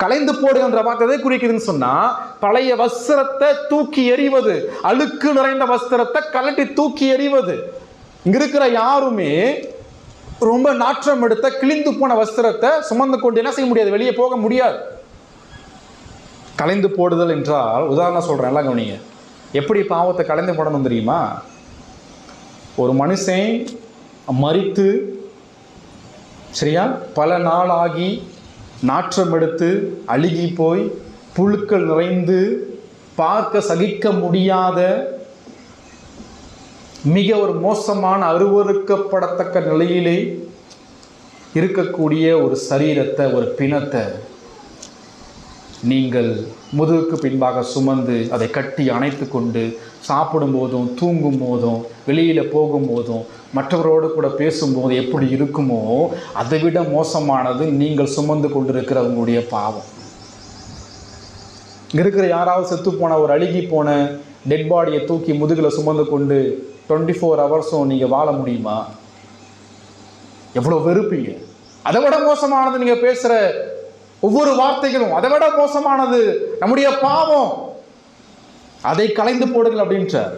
களைந்து போடுகின்ற வார்த்தை எதை குறிக்குதுன்னு சொன்னா, பழைய வஸ்திரத்தை தூக்கி எறிவது, அழுக்கு நிறைந்த வஸ்திரத்தை கலட்டி தூக்கி எறிவது. இங்க இருக்கிற யாருமே ரொம்ப நாற்றம் எடுத்த கிழிந்து போன வஸ்திரத்தை சுமந்து கொண்டு என்ன செய்ய முடியாது, வெளியே போக முடியாது. களைந்து போடுதல் என்றால், உதாரணம் சொல்றேன், எல்லாம் கவனிங்க. எப்படி பாவத்தை களைந்து போடணும் தெரியுமா? ஒரு மனுஷன் மரித்து சரியா பல நாள் ஆகி நாற்றம் எடுத்து அழுகி போய் புழுக்கள் நிறைந்து பார்க்க சகிக்க முடியாத மிக ஒரு மோசமான அருவருக்கப்படத்தக்க நிலையிலே இருக்கக்கூடிய ஒரு சரீரத்தை, ஒரு பிணத்தை நீங்கள் முதுகுக்கு பின்பாக சுமந்து அதை கட்டி அணைத்து கொண்டு சாப்பிடும் போதும் தூங்கும் போதும் வெளியில் போகும்போதும் மற்றவரோடு கூட பேசும்போது எப்படி இருக்குமோ அதை விட மோசமானது நீங்கள் சுமந்து கொண்டிருக்கிற உங்களுடைய பாவம். இங்கே இருக்கிற யாராவது செத்து போன ஒரு அழுகி போன டெட் பாடியை தூக்கி முதுகில் சுமந்து கொண்டு 24 ஹவர்ஸும் நீங்கள் வாழ முடியுமா? எவ்வளோ வெறுப்பீங்க. அதை விட மோசமானது நீங்கள் பேசுகிற ஒவ்வொரு வார்த்தைகளும், அதை விட மோசமானது நம்முடைய பாவம். அதை களைந்து போடுங்கள் அப்படின்றார்.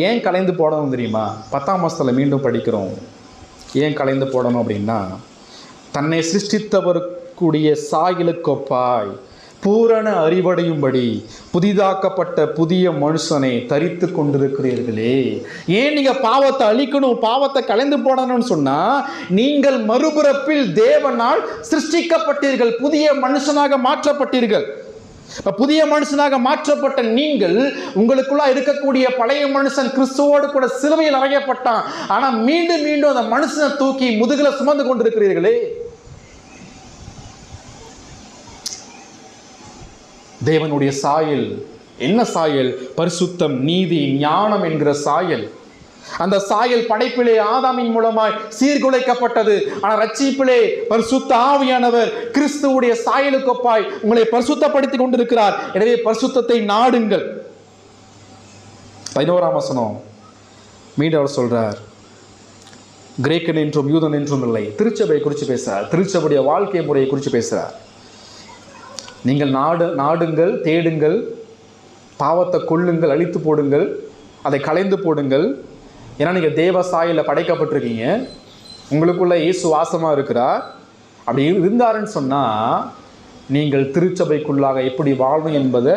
ஏன் களைந்து போடணும் தெரியுமா? 10ஆம் வசனத்தில் மீண்டும் படிக்கிறோம். ஏன் களைந்து போடணும் அப்படின்னா, தன்னை சிருஷ்டித்தவருக்குடைய சாயலுக்கொப்பாய் பூரண அறிவடையும்படி புதிதாக்கப்பட்ட புதிய மனுஷனை தரித்து கொண்டிருக்கிறீர்களே. ஏன் நீங்க பாவத்தை அழிக்கணும், பாவத்தை களைந்து போடணும்னு சொன்னா, நீங்கள் மறுபிறப்பில் தேவனால் சிருஷ்டிக்கப்பட்டீர்கள், புதிய மனுஷனாக மாற்றப்பட்டீர்கள். புதிய மனுஷனாக மாற்றப்பட்ட நீங்கள், உங்களுக்குள்ள இருக்கக்கூடிய பழைய மனுஷன் கிறிஸ்துவோடு கூட சிலுவையில் அறையப்பட்டான். ஆனா மீண்டும் மீண்டும் அந்த மனுஷனை தூக்கி முதுகுல சுமந்து கொண்டிருக்கிறீர்களே. தேவனுடைய சாயல் என்ன சாயல்? பரிசுத்தம், நீதி, ஞானம் என்கிற சாயல். அந்த சாயல் படைப்பிலே ஆதாமின் மூலமாய் சீர்குலைக்கப்பட்டது. ஆனால் ரட்சிப்பிலே பரிசுத்த ஆவியானவர் கிறிஸ்துவுடைய சாயலுக்கொப்பாய் உங்களை பரிசுத்தப்படுத்தி கொண்டிருக்கிறார். எனவே பரிசுத்தத்தை நாடுங்கள். 11ஆம் வசனம் மீண்டும் அவர் சொல்றார், கிரேக்கன் என்றும் யூதன் என்றும் இல்லை. திருச்சபையை குறித்து பேசுகிறார். திருச்சபையுடைய வாழ்க்கை முறையை குறித்து பேசுகிறார். நீங்கள் நாடுங்கள், தேடுங்கள், பாவத்தை கொள்ளுங்கள், அழித்து போடுங்கள், அதை களைந்து போடுங்கள். ஏன்னா நீங்கள் தேவ சாயலில் படைக்கப்பட்டிருக்கீங்க. உங்களுக்குள்ள இயேசு வாசமாக இருக்கிறார். அப்படி இருந்தாருன்னு சொன்னால் நீங்கள் திருச்சபைக்குள்ளாக எப்படி வாழணும் என்பதை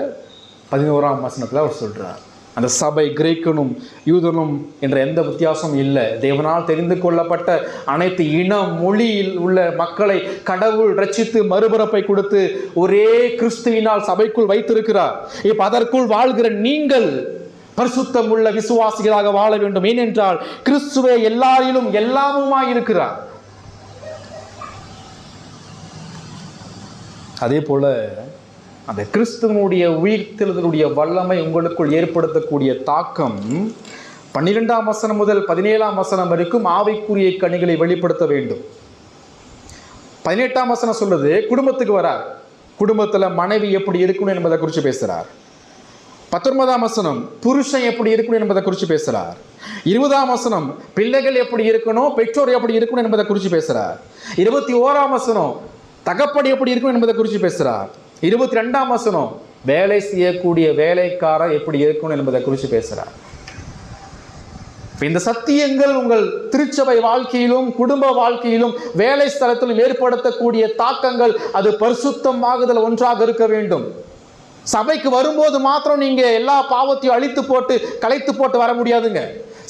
11ஆம் வசனத்தில் அவர் சொல்கிறார். அந்த சபை கிரேக்கனும் யூதனும் என்ற எந்த வித்தியாசமும் இல்லை. தேவனால் தெரிந்து கொள்ளப்பட்ட அனைத்து இன மொழியில் உள்ள மக்களை கடவுள் ரட்சித்து மறுபிறப்பை கொடுத்து ஒரே கிறிஸ்துவினால் சபைக்குள் வைத்திருக்கிறார். இப்ப அதற்குள் வாழ்கிற நீங்கள் பரிசுத்தம் உள்ள விசுவாசிகளாக வாழ வேண்டும். ஏனென்றால் கிறிஸ்துவே எல்லாரிலும் எல்லாமுமாய் இருக்கிறார். அதே போல அந்த கிறிஸ்துவனுடைய உயிர்த்தெழுதலுடைய வல்லமை உங்களுக்குள் ஏற்படுத்தக்கூடிய தாக்கம் 12ஆம் வசனம் முதல் 17ஆம் வசனம் வரைக்கும் ஆவிக்குரிய கனிகளை வெளிப்படுத்த வேண்டும். 18ஆம் வசனம் சொல்றது குடும்பத்துக்கு வரார். குடும்பத்தில் மனைவி எப்படி இருக்கணும் என்பதை குறித்து பேசுகிறார். 19ஆம் வசனம் புருஷன் எப்படி இருக்கணும் என்பதை குறித்து பேசுகிறார். 20ஆம் வசனம் பிள்ளைகள் எப்படி இருக்கணும், பெற்றோர் எப்படி இருக்கணும் என்பதை குறித்து பேசுகிறார். 21ஆம் வசனம் தகப்படி எப்படி இருக்கணும் என்பதை குறித்து பேசுகிறார். 22ஆம் வசனம் வேலை செய்யக்கூடிய வேலைக்காரர் எப்படி இருக்கணும் என்பதை குறித்து பேசுகிறார். இந்த சத்தியங்கள் உங்கள் திருச்சபை வாழ்க்கையிலும் குடும்ப வாழ்க்கையிலும் வேலை ஸ்தலத்திலும் ஏற்படுத்தக்கூடிய தாக்கங்கள் அது பரிசுத்தமாகுதல் ஒன்றாக இருக்க வேண்டும். சபைக்கு வரும்போது மாத்திரம் நீங்க எல்லா பாவத்தையும் அழித்து போட்டு கலைத்து போட்டு வர முடியாதுங்க.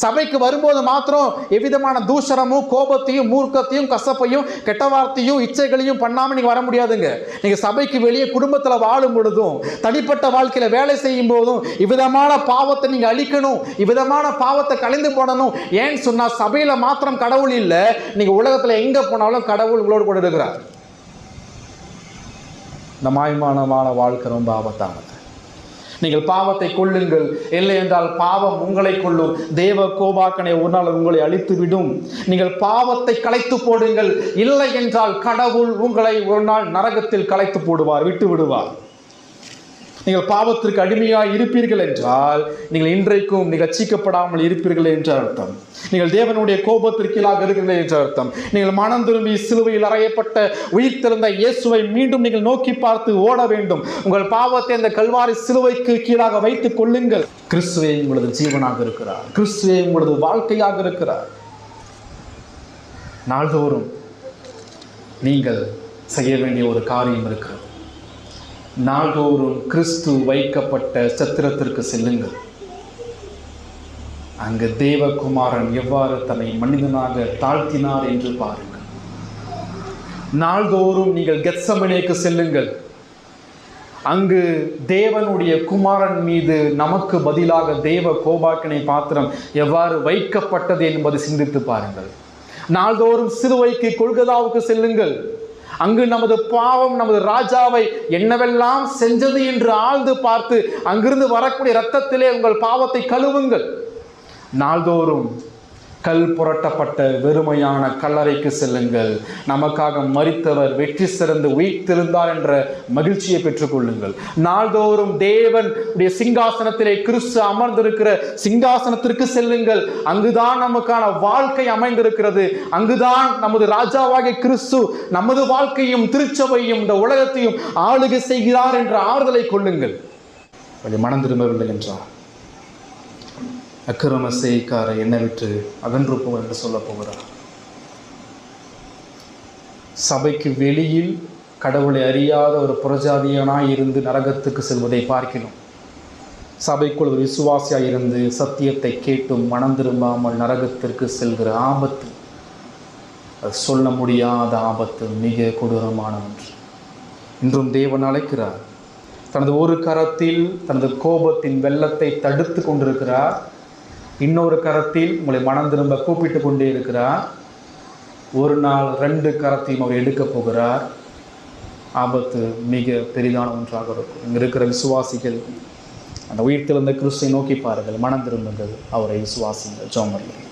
சபைக்கு வரும்போது மாத்திரம் எவ்விதமான தூஷணமும் கோபத்தையும் மூர்க்கத்தையும் கசப்பையும் கெட்ட வார்த்தையும் இச்சைகளையும் பண்ணாம நீங்க வர முடியாதுங்க. நீங்க சபைக்கு வெளியே குடும்பத்துல வாழும் பொழுதும் தனிப்பட்ட வாழ்க்கையில வேலை செய்யும் போதும் இவ்விதமான பாவத்தை நீங்க அழிக்கணும், இவ்விதமான பாவத்தை கலைந்து போடணும். ஏன்னு சொன்னா சபையில மாத்திரம் கடவுள் இல்லை, நீங்க உலகத்துல எங்க போனாலும் கடவுள் உங்களோடு கூட இருக்கிறார். இந்த மாய்மானமான வாழ்க்கை ரொம்ப ஆபத்தானது. நீங்கள் பாவத்தை கொள்ளுங்கள், இல்லை என்றால் பாவம் உங்களை கொள்ளும். தேவ கோபாக்கனை ஒரு நாள் உங்களை அழித்து விடும். நீங்கள் பாவத்தை கலைத்து போடுங்கள், இல்லை என்றால் கடவுள் உங்களை ஒரு நாள் நரகத்தில் கலைத்து போடுவார், விட்டு விடுவார். நீங்கள் பாவத்திற்கு அடிமையாக இருப்பீர்கள் என்றால் நீங்கள் இன்றைக்கும் நீங்கள் ரட்சிக்கப்படாமல் இருப்பீர்கள் என்ற அர்த்தம். நீங்கள் தேவனுடைய கோபத்திற்கு கீழாக இருக்கிறீர்கள் என்ற அர்த்தம். நீங்கள் மனம் திரும்பி சிலுவையில் அறையப்பட்ட உயிர்த்தெழுந்த இயேசுவை மீண்டும் நீங்கள் நோக்கி பார்த்து ஓட வேண்டும். உங்கள் பாவத்தை அந்த கல்வாரி சிலுவைக்கு கீழாக வைத்துக் கொள்ளுங்கள். கிறிஸ்துவே உங்களது ஜீவனாக இருக்கிறார். கிறிஸ்துவே உங்களது வாழ்க்கையாக இருக்கிறார். நாள்தோறும் நீங்கள் செய்ய வேண்டிய ஒரு காரியம் இருக்கிறது. நாள்தோறும் கிறிஸ்து வைக்கப்பட்ட சத்திரத்திற்கு செல்லுங்கள். அங்கு தேவகுமாரன் எவ்வாறு தன்னை மனிதனாக தாழ்த்தினார் என்று பாருங்கள். நாள்தோறும் நீங்கள் கெத்சமனேக்கு செல்லுங்கள். அங்கு தேவனுடைய குமாரன் மீது நமக்கு பதிலாக தேவ கோபாக்கினை பாத்திரம் எவ்வாறு வைக்கப்பட்டது என்பதை சிந்தித்து பாருங்கள். நாள்தோறும் சிலுவைக்கு கொல்கதாவுக்கு செல்லுங்கள். அங்கு நமது பாவம் நமது ராஜாவை என்னவெல்லாம் செஞ்சது என்று ஆழ்ந்து பார்த்து அங்கிருந்து வரக்கூடிய இரத்தத்திலே உங்கள் பாவத்தை கழுவுங்கள். நாள்தோறும் கல் புரட்டப்பட்ட வெறுமையான கல்லறைக்கு செல்லுங்கள். நமக்காக மரித்தவர் வெற்றி சிறந்து உயிர்த்தெழுந்தார் என்ற மகிழ்ச்சியை பெற்றுக்கொள்ளுங்கள். நாள்தோறும் தேவனுடைய சிங்காசனத்திலே கிறிஸ்து அமர்ந்திருக்கிற சிங்காசனத்திற்கு செல்லுங்கள். அங்குதான் நமக்கான வாழ்க்கை அமைந்திருக்கிறது. அங்குதான் நமது ராஜாவாகிய கிறிஸ்து நமது வாழ்க்கையும் திருச்சபையும் இந்த உலகத்தையும் ஆளுகை செய்கிறார் என்ற ஆறுதலை கொள்ளுங்கள். மனம் திரும்பவில்லை என்றார் அக்கிரம செய்காரை என்னை விட்டு அகன்றுப்போம் என்று சொல்ல போகிறார். சபைக்கு வெளியில் கடவுளை அறியாத ஒரு புறஜாதியனாய் இருந்து நரகத்துக்கு செல்வதை பார்க்கிறோம். சபைக்குள் ஒரு விசுவாசியாய் இருந்து சத்தியத்தை கேட்டும் மனம் திரும்பாமல் நரகத்திற்கு செல்கிற ஆபத்து, அது சொல்ல முடியாத ஆபத்து, மிக கொடூரமான ஒன்று. இன்றும் தேவன் அழைக்கிறார். தனது ஒரு கரத்தில் தனது கோபத்தின் வெள்ளத்தை தடுத்து கொண்டிருக்கிறார். இன்னொரு கரத்தில் உங்களை மனம் திரும்ப கூப்பிட்டு கொண்டே இருக்கிறார். ஒரு நாள் 2 கரத்தையும் அவர் எடுக்க போகிறார். ஆபத்து மிக பெரிதான ஒன்றாக இருக்கும். இங்கே இருக்கிற விசுவாசிகள் அந்த உயிர்த்தெழுந்த கிறிஸ்துவை நோக்கி பாருங்கள், மனம் திரும்புங்கள், அவரை விசுவாசிங்கள். ஜெபம் பண்ணுங்கள்.